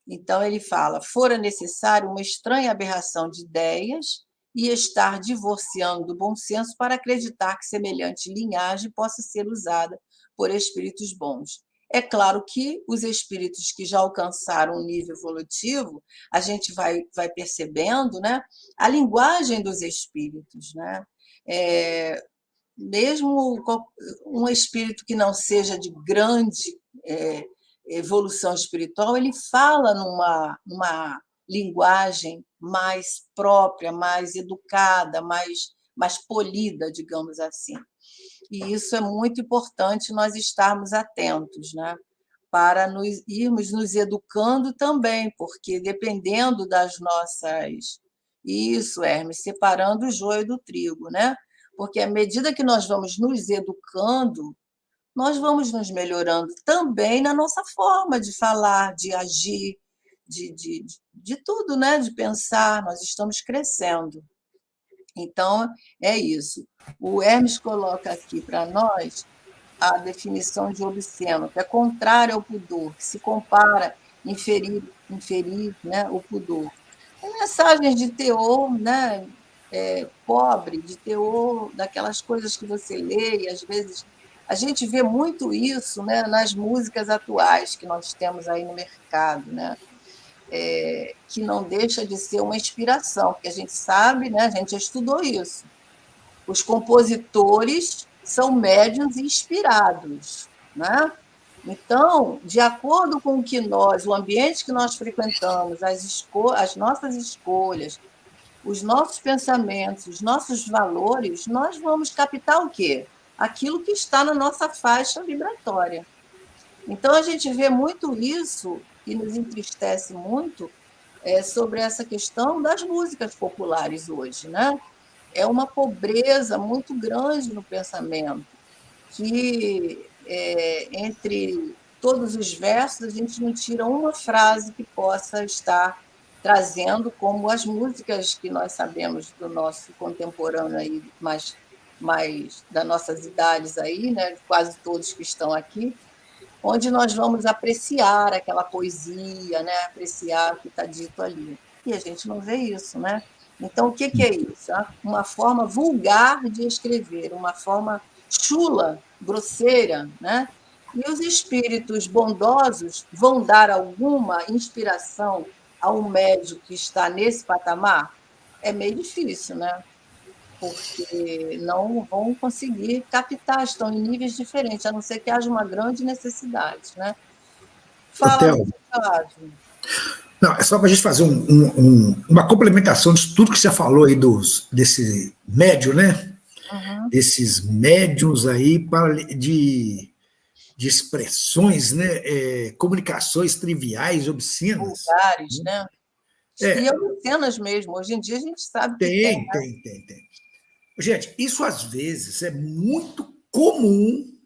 Então, ele fala: fora necessário uma estranha aberração de ideias e estar divorciando do bom senso para acreditar que semelhante linhagem possa ser usada por espíritos bons. É claro que os espíritos que já alcançaram um nível evolutivo, a gente vai percebendo, né, a linguagem dos espíritos, né? Mesmo um espírito que não seja de grande evolução espiritual, ele fala numa linguagem mais própria, mais educada, mais polida, digamos assim. E isso é muito importante nós estarmos atentos, né? Para irmos nos educando também, porque dependendo das nossas... Isso, Hermes, separando o joio do trigo, né? Porque à medida que nós vamos nos educando, nós vamos nos melhorando também na nossa forma de falar, de agir, de tudo, né? De pensar, nós estamos crescendo. Então, é isso. O Hermes coloca aqui para nós a definição de obsceno, que é contrário ao pudor, que se compara, inferir, né, o pudor. É mensagens de teor, né, pobre, de teor daquelas coisas que você lê, e às vezes a gente vê muito isso, né, nas músicas atuais que nós temos aí no mercado, né, que não deixa de ser uma inspiração, porque a gente sabe, né, a gente já estudou isso. Os compositores são médiuns inspirados, né? Então, de acordo com o ambiente que nós frequentamos, as nossas escolhas, os nossos pensamentos, os nossos valores, nós vamos captar o quê? Aquilo que está na nossa faixa vibratória. Então, a gente vê muito isso e nos entristece muito sobre essa questão das músicas populares hoje, né? É uma pobreza muito grande no pensamento, que entre todos os versos a gente não tira uma frase que possa estar trazendo, como as músicas que nós sabemos do nosso contemporâneo aí, mais das nossas idades aí, né, quase todos que estão aqui, onde nós vamos apreciar aquela poesia, né, apreciar o que está dito ali. E a gente não vê isso, né? Então, o que é isso? Uma forma vulgar de escrever, uma forma chula, grosseira, né? E os espíritos bondosos vão dar alguma inspiração a um médium que está nesse patamar? É meio difícil, né? Porque não vão conseguir captar, estão em níveis diferentes, a não ser que haja uma grande necessidade, né? Fala, Hotel. Flávio. Não, é só para a gente fazer uma complementação de tudo que você falou aí desse médio, né? Uhum. Desses médiums aí de expressões, né? Comunicações triviais, obscenas. Vulgares, né? E É, obscenas mesmo. Hoje em dia a gente sabe que tem, tem, né? tem, tem, tem. Gente, isso às vezes é muito comum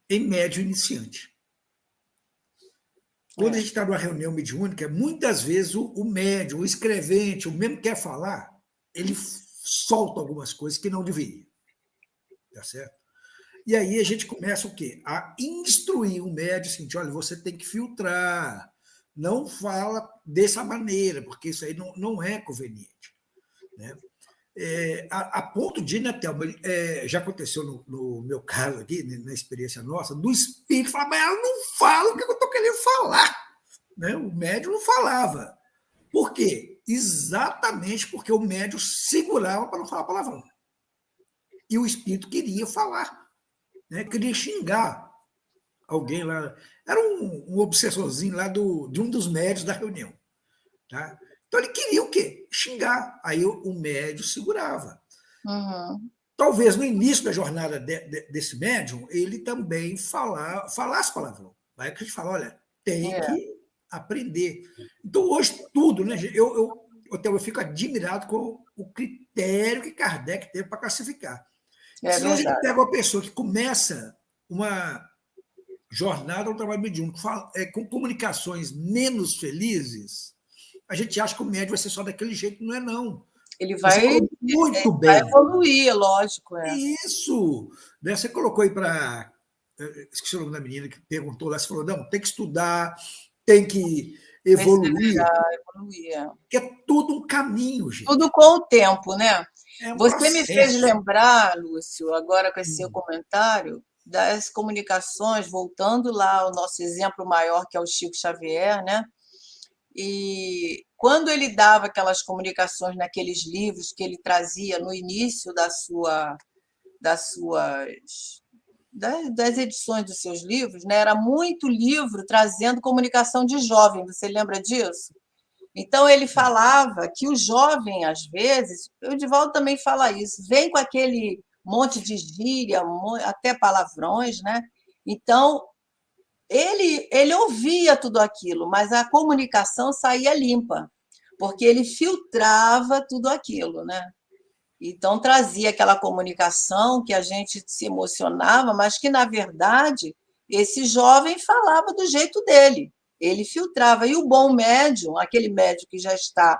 em médio iniciante. Quando a gente está numa reunião mediúnica, muitas vezes o médium, o escrevente, o mesmo que quer falar, ele solta algumas coisas que não deveria. Tá certo? E aí a gente começa o quê? A instruir o médium assim, olha, você tem que filtrar, não fala dessa maneira, porque isso aí não é conveniente. Né? A ponto de, né, Thelma, já aconteceu no meu caso aqui, né, na experiência nossa, do espírito falar, mas ela não fala o que eu estou querendo falar. Né? O médium não falava. Por quê? Exatamente porque o médium segurava para não falar palavrão. E o espírito queria falar, né? Queria xingar alguém lá. Era um obsessorzinho lá de um dos médios da reunião. Tá? Então ele queria o quê? Xingar. Aí o médium segurava. Uhum. Talvez no início da jornada desse médium, ele também falasse palavrão. Aí que a gente fala, olha, tem É, que aprender. Então, hoje, tudo, né? Eu fico admirado com o critério que Kardec teve para classificar. é Senão a gente verdade. pega uma pessoa que começa uma jornada ao trabalho mediúnico com comunicações menos felizes, a gente acha que o médium vai ser só daquele jeito, não é não. Ele Você vai, falou muito vai bem. evoluir, lógico, Isso! Né? Você colocou aí para. Esqueci o nome da menina que perguntou lá, você falou, não, tem que estudar, tem que evoluir, perseverar, evoluir. que é tudo um caminho, Tudo gente. com o tempo, né? É um Você me fez processo. lembrar, Lúcio, agora com esse seu comentário, das comunicações, voltando lá ao nosso exemplo maior, que é o Chico Xavier, né? E quando ele dava aquelas comunicações naqueles livros que ele trazia no início das suas das edições dos seus livros, né? Era muito livro trazendo comunicação de jovem, você lembra disso? Então ele falava que o jovem, às vezes, o Divaldo também fala isso, vem com aquele monte de gíria, até palavrões, né? Então ele ouvia tudo aquilo, mas a comunicação saía limpa, porque ele filtrava tudo aquilo, né? Então trazia aquela comunicação que a gente se emocionava, mas que na verdade esse jovem falava do jeito dele. Ele filtrava e o bom médium, aquele médium que já está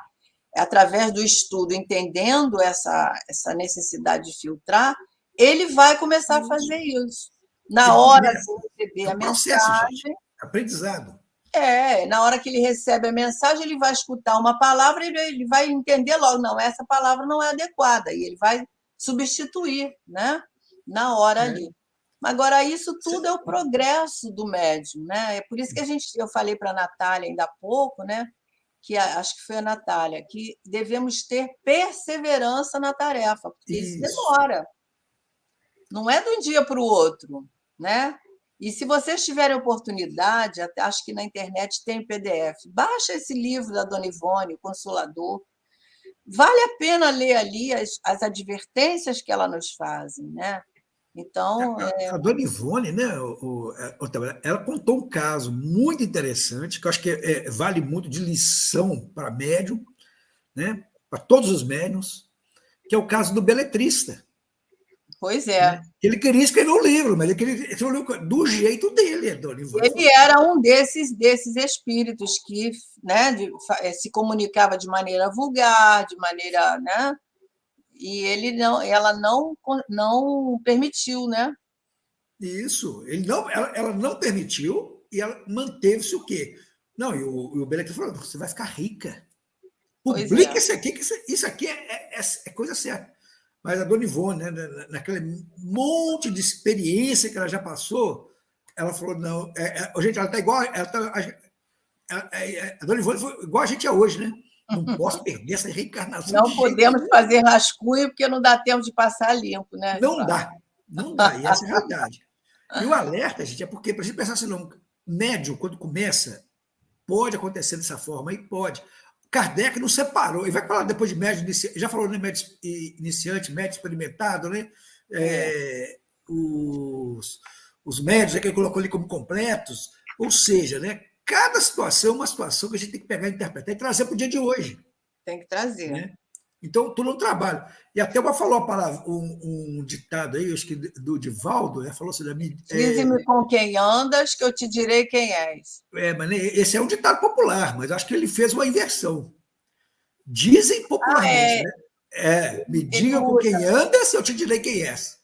através do estudo entendendo essa necessidade de filtrar, ele vai começar a fazer isso. Na Ele hora começa. de receber É a um processo, gente. mensagem, Aprendizado. na hora que ele recebe a mensagem, ele vai escutar uma palavra e ele vai entender logo, não, essa palavra não é adequada, e ele vai substituir, né? Na hora É. ali. Agora, isso tudo é o progresso do médium, né? É por isso que eu falei para a Natália ainda há pouco, né? Que acho que foi a Natália, que devemos ter perseverança na tarefa, porque isso Isso. demora. Não é de um dia para o outro, né? E se vocês tiverem oportunidade, acho que na internet tem PDF, baixa esse livro da Dona Ivone, o Consolador. Vale a pena ler ali as advertências que ela nos fazem, né? Então, A Dona Ivone, né, ela contou um caso muito interessante, que eu acho que vale muito de lição para médium, né, para todos os médiums, que é o caso do beletrista. pois é. Né? Ele queria escrever um livro, mas ele queria escrever do jeito dele. A Dona Ivone Ele falou, era um desses espíritos que, né, se comunicava de maneira vulgar, de maneira, né? E ela não permitiu, né? isso, ela não permitiu e ela manteve-se o quê? Não, e o beletrista falou, você vai ficar rica. Pois é. Publica isso aqui, que isso aqui é coisa certa. Mas a Dona Ivone, né, naquele monte de experiência que ela já passou, ela falou: não, gente, ela está igual. A Dona Ivone foi igual a gente é hoje, né? Não posso perder essa reencarnação de Não jeito podemos nenhum. fazer rascunho porque não dá tempo de passar limpo, né? Não dá, não dá, e essa é a realidade. E o alerta, gente, é porque, para a gente pensar assim, não, médio, quando começa, pode acontecer dessa forma, e pode. Kardec não separou, e vai falar depois de médio iniciante, já falou, né, médio iniciante, médio experimentado, né? É, Os, os médios que ele colocou ali como completos, ou seja, né, cada situação é uma situação que a gente tem que pegar, interpretar e trazer para o dia de hoje. tem que trazer. Né? Então, tudo no trabalho. E até uma falou a palavra, um ditado aí, acho que do Divaldo, falou assim, Dize-me com quem andas, que eu te direi quem és. mas esse é um ditado popular, mas acho que ele fez uma inversão. Dizem Ah, popularmente, né? Me ele diga com usa. quem andas, eu te direi quem és.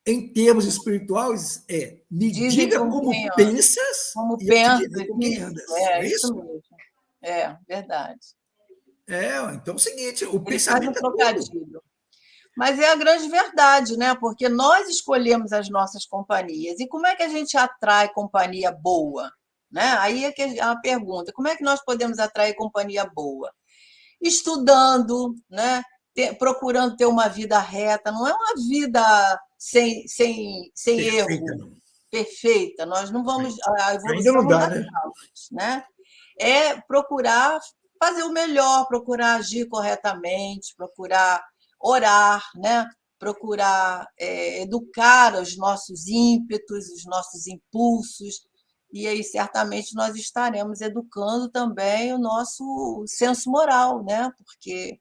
Em termos espirituais, me Dizem diga com quem como andas. pensas Como e eu te pensa, direi com quem isso, andas. Não é isso isso? mesmo. Verdade. Então é o seguinte, o Ele faz um pensamento é tudo. trocadilho. Mas é a grande verdade, né? Porque nós escolhemos as nossas companhias. E como é que a gente atrai companhia boa? Né? Aí é que é a pergunta: como é que nós podemos atrair companhia boa? Estudando, né? Procurando ter uma vida reta, não é uma vida sem Perfeita, erro, não. perfeita. Nós não vamos. A Ainda evolução não não dá, dá né? traumas, né? É procurar fazer o melhor, procurar agir corretamente, procurar orar, né? Procurar educar os nossos ímpetos, os nossos impulsos, e aí certamente nós estaremos educando também o nosso senso moral, né? Porque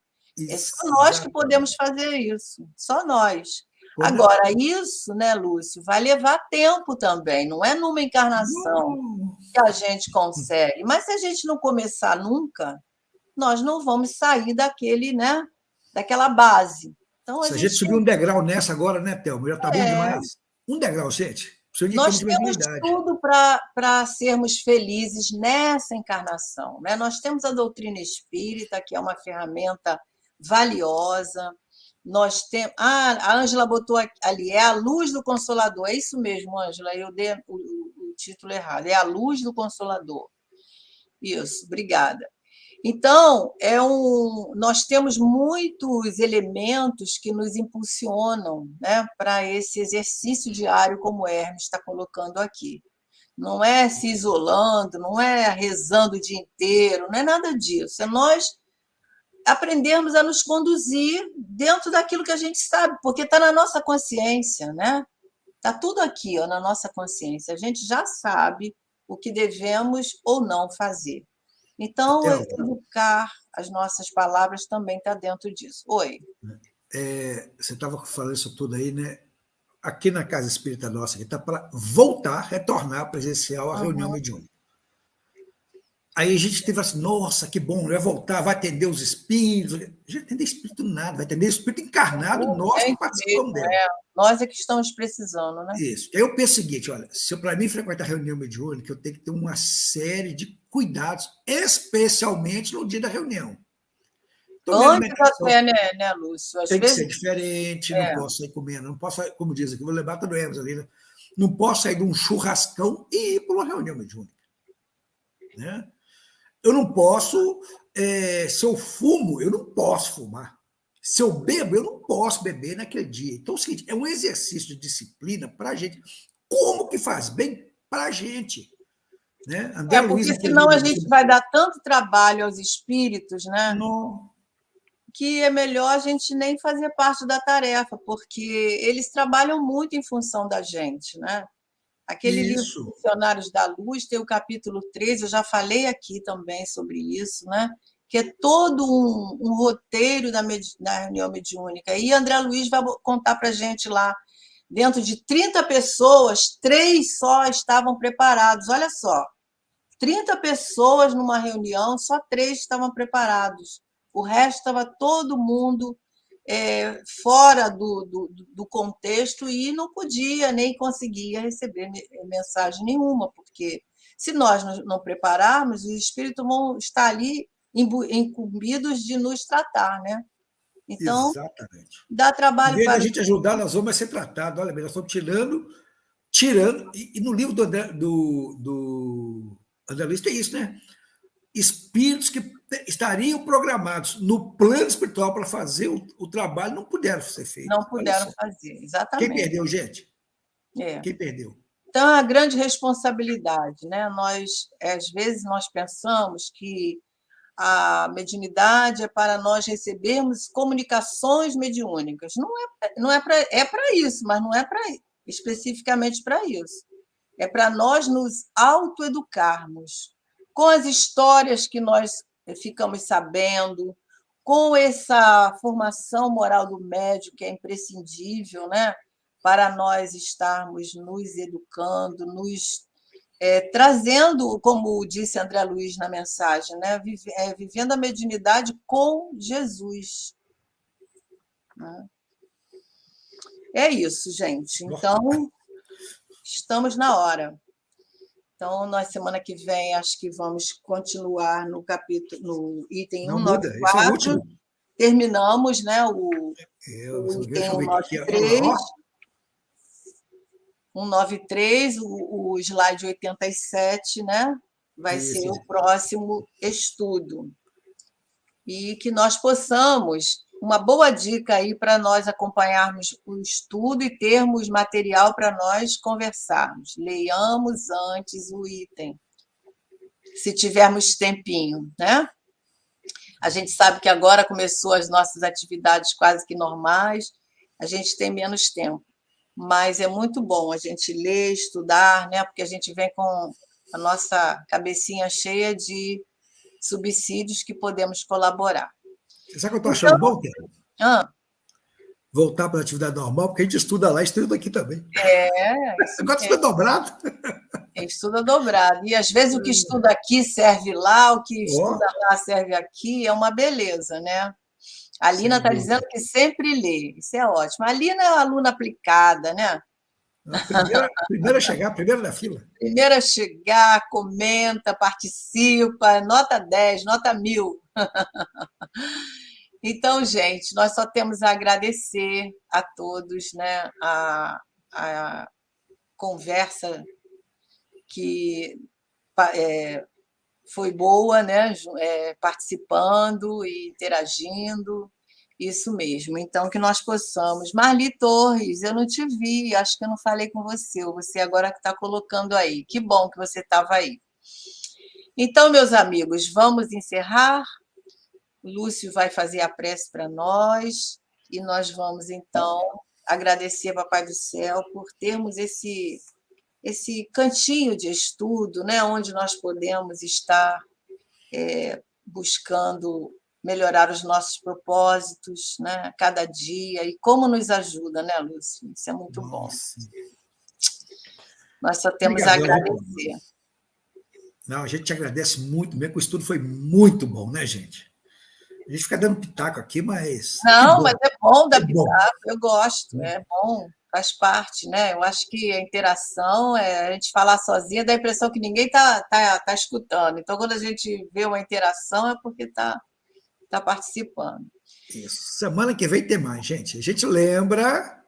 é só nós que podemos Exatamente. fazer isso, só nós. Quando, Agora, isso, né, Lúcio, vai levar tempo também, não é numa encarnação não, que a gente consegue. Mas se a gente não começar nunca, nós não vamos sair daquele, né, daquela base. Então, a se a gente gente subir um degrau nessa agora, né, Thelma? Já está bom é, demais. Um degrau, gente. Precisa de termos nós de temos mediunidade. tudo para sermos felizes nessa encarnação, né? Nós temos a doutrina espírita, que é uma ferramenta valiosa. Nós temos. A Ângela botou ali, é a luz do Consolador. É isso mesmo, Ângela, eu dei o título errado. É a luz do Consolador. Isso, obrigada. Então, nós temos muitos elementos que nos impulsionam, né, para esse exercício diário, como o Hermes está colocando aqui. Não é se isolando, não é rezando o dia inteiro, não é nada disso. É nós aprendermos a nos conduzir dentro daquilo que a gente sabe, porque está na nossa consciência, né? Está tudo aqui, ó, na nossa consciência. A gente já sabe o que devemos ou não fazer. Então, Thelma, educar as nossas palavras também está dentro disso. Oi. você estava falando isso tudo aí, né? Aqui na Casa Espírita nossa, que está para voltar, retornar presencial à reunião Uhum. mediúnica. Aí a gente teve assim, nossa, que bom, vai voltar, vai atender os espíritos. Não vai atender espírito nada, vai atender espírito encarnado, nós que Gente participamos mesmo, dela. nós é que estamos precisando, né? Isso. Aí eu penso o seguinte: olha, se para mim frequentar reunião mediúnica, eu tenho que ter uma série de cuidados, especialmente no dia da reunião. Então, minha Antes alimentação até, né, Lúcio? Às tem que vezes, ser diferente, não é, posso sair comendo, não posso, como diz aqui, vou levar todo o ali, né? Não posso sair de um churrascão e ir para uma reunião mediúnica. Né? Eu não posso, se eu fumo, eu não posso fumar. Se eu bebo, eu não posso beber naquele dia. Então, é o seguinte, é um exercício de disciplina para a gente. Como que faz bem para a gente? Né? André Luiz, porque naquele senão a livro gente dele, vai dar tanto trabalho aos espíritos, né? não, Que é melhor a gente nem fazer parte da tarefa, porque eles trabalham muito em função da gente, né? Aquele livro isso, Missionários da Luz tem o capítulo 13, eu já falei aqui também sobre isso, né? Que é todo um roteiro da reunião mediúnica. E André Luiz vai contar para a gente lá, dentro de 30 pessoas, 3 só estavam preparados. Olha só, 30 pessoas numa reunião, só 3 estavam preparados. O resto estava todo mundo fora do contexto e não podia nem conseguia receber mensagem nenhuma, porque se nós não prepararmos, os espíritos vão estar ali incumbidos de nos tratar, né? Então, exatamente. dá Em trabalho vez de a para os gente ajudar, nós vamos ser tratados. Olha, nós estamos tirando, e no livro do André Luiz tem isso, né? Espíritos que estariam programados no plano espiritual para fazer o trabalho não puderam ser feito. não Olha puderam só. fazer, Quem exatamente. perdeu, gente? É. Quem perdeu? Então, é uma grande responsabilidade, né? Às vezes, nós pensamos que a mediunidade é para nós recebermos comunicações mediúnicas. Não é para isso, mas não é especificamente para isso. É para nós nos autoeducarmos com as histórias que nós ficamos sabendo, com essa formação moral do médium que é imprescindível, né? Para nós estarmos nos educando, trazendo, como disse André Luiz na mensagem, né? Vivendo a mediunidade com Jesus. Né? É isso, gente. Então, estamos na hora. Então, na semana que vem, acho que vamos continuar no item Não muda, esse é o 194. último. Terminamos, né, o Deixa item eu ver aqui. 193. 193, o slide 87, né? Vai ser Isso. o próximo estudo. E que nós possamos, uma boa dica aí para nós acompanharmos o estudo e termos material para nós conversarmos. Leiamos antes o item, se tivermos tempinho, né? A gente sabe que agora começou as nossas atividades quase que normais, a gente tem menos tempo, mas é muito bom a gente ler, estudar, né? Porque a gente vem com a nossa cabecinha cheia de subsídios que podemos colaborar. Você sabe o que eu estou Então, achando bom, Tia? ah, Voltar para a atividade normal, porque a gente estuda lá e estuda aqui também. isso Agora mesmo. estuda dobrado. Quem estuda dobrado. E às vezes o que estuda aqui serve lá, o que Ó, estuda lá serve aqui, é uma beleza, né? A Lina sem está dizendo dúvida. que sempre lê, isso é ótimo. A Lina é uma aluna aplicada, né? A primeira a chegar, a primeira da fila. Primeiro a chegar, comenta, participa, nota 10, nota 1000. Então, gente, nós só temos a agradecer a todos, né? A conversa que foi boa, né? Participando e interagindo. Isso mesmo. Então, que nós possamos. Marli Torres, eu não te vi, acho que eu não falei com você, ou você agora que está colocando aí. Que bom que você estava aí. Então, meus amigos, vamos encerrar. Lúcio vai fazer a prece para nós e nós vamos, então, agradecer, Papai do Céu, por termos esse cantinho de estudo, né, onde nós podemos estar buscando melhorar os nossos propósitos, né, cada dia, e como nos ajuda, né, Lúcio? Isso é muito bom. Nossa. Nós só temos a Obrigadão, viu, Paulo? agradecer. Não, a gente te agradece muito mesmo, o estudo foi muito bom, né, gente? A gente fica dando pitaco aqui, mas que Não, mas bom, é bom dar que bom. pitaco, eu gosto, é bom, faz parte, né? Eu acho que a interação, a gente falar sozinha dá a impressão que ninguém tá escutando. Então, quando a gente vê uma interação, é porque tá participando. Isso. Semana que vem tem mais, gente. A gente lembra,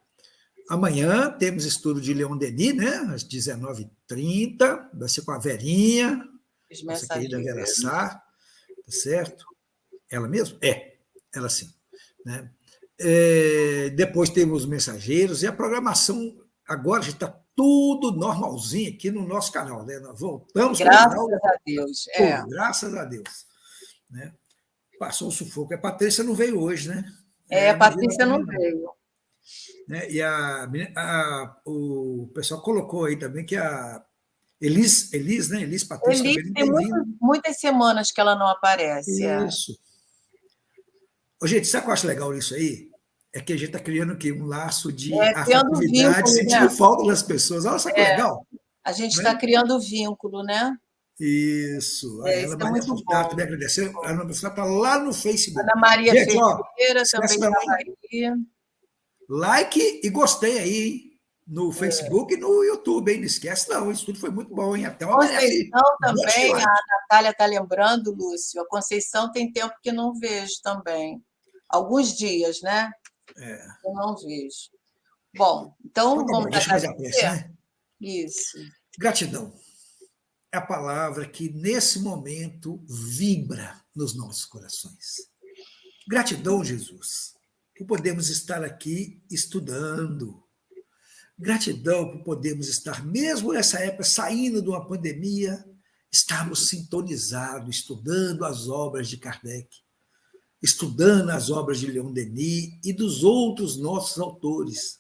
amanhã temos estudo de Leon Denis, né? Às 19h30, vai ser com a Verinha, Os nossa querida Vera mensageiros. Sá, tá certo? Ela mesmo? Ela sim. Né? Depois temos os mensageiros e a programação. Agora a gente está tudo normalzinho aqui no nosso canal. Né? Nós voltamos com o canal. Graças a Deus. Tudo, graças a Deus. Né? Passou o sufoco. A Patrícia não veio hoje, né? A Não veio Patrícia não veio. né? E o pessoal colocou aí também que a Elis, né? Elis Patrícia Elis também não tem tem vindo. muitas semanas que ela não aparece. Isso. Ô, gente, sabe o que eu acho legal nisso aí? É que a gente está criando aqui um laço de Criando afetividade, vínculo, sentindo né? falta das pessoas. Olha só que legal. A gente Né? está criando vínculo, né? Isso. A Isso Ana é Maria muito Furtado bom. também agradeceu. A Ana Maria Furtado está lá no Facebook. Ana Maria Gente, ó, Ferreira também esquece não, estava hein? aí. Like e gostei aí, hein? No Facebook e no YouTube, hein? Não esquece, não. Isso tudo foi muito bom, hein? Até uma merece Conceição um monte de também, a like. Natália está lembrando, Lúcio. A Conceição tem tempo que não vejo também. Alguns dias, né? Eu não vejo. Bom, então Então tá bom, vamos deixa eu fazer a prece, agradecer? né? Isso. Gratidão é a palavra que nesse momento vibra nos nossos corações. Gratidão, Jesus, por podermos estar aqui estudando. Gratidão por podermos estar, mesmo nessa época, saindo de uma pandemia, estarmos sintonizados, estudando as obras de Kardec, estudando as obras de Leon Denis e dos outros nossos autores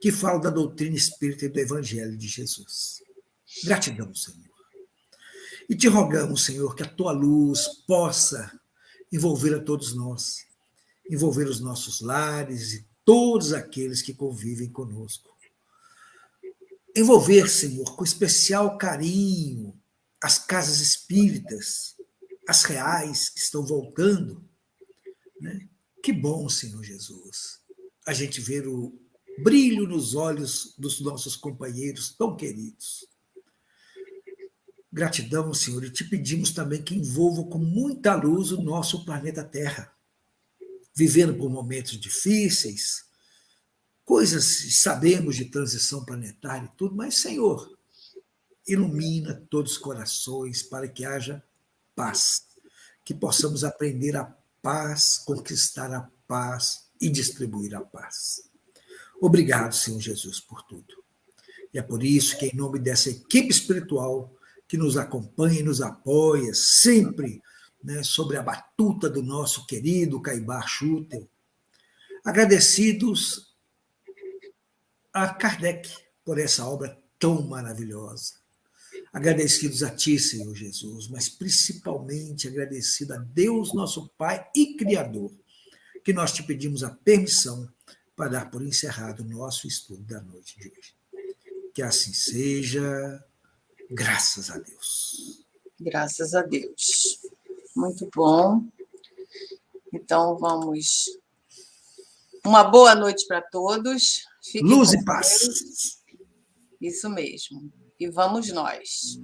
que falam da doutrina espírita e do Evangelho de Jesus. Gratidão, Senhor. E te rogamos, Senhor, que a tua luz possa envolver a todos nós, envolver os nossos lares e todos aqueles que convivem conosco. Envolver, Senhor, com especial carinho as casas espíritas, as reais que estão voltando. Né? Que bom, Senhor Jesus, a gente ver o brilho nos olhos dos nossos companheiros tão queridos. Gratidão, Senhor, e te pedimos também que envolva com muita luz o nosso planeta Terra, vivendo por momentos difíceis, coisas sabemos de transição planetária e tudo, mas, Senhor, ilumina todos os corações para que haja paz, que possamos aprender a paz, conquistar a paz e distribuir a paz. Obrigado, Senhor Jesus, por tudo. E é por isso que, em nome dessa equipe espiritual que nos acompanha e nos apoia sempre né, sobre a batuta do nosso querido Caibar Schutel. Agradecidos a Kardec por essa obra tão maravilhosa. Agradecidos a Ti, Senhor Jesus, mas principalmente agradecido a Deus, nosso Pai e Criador, que nós te pedimos a permissão para dar por encerrado o nosso estudo da noite de hoje. Que assim seja, graças a Deus. Graças a Deus. Muito bom. Então, vamos. Uma boa noite para todos. Luz e paz. Isso mesmo. E vamos nós.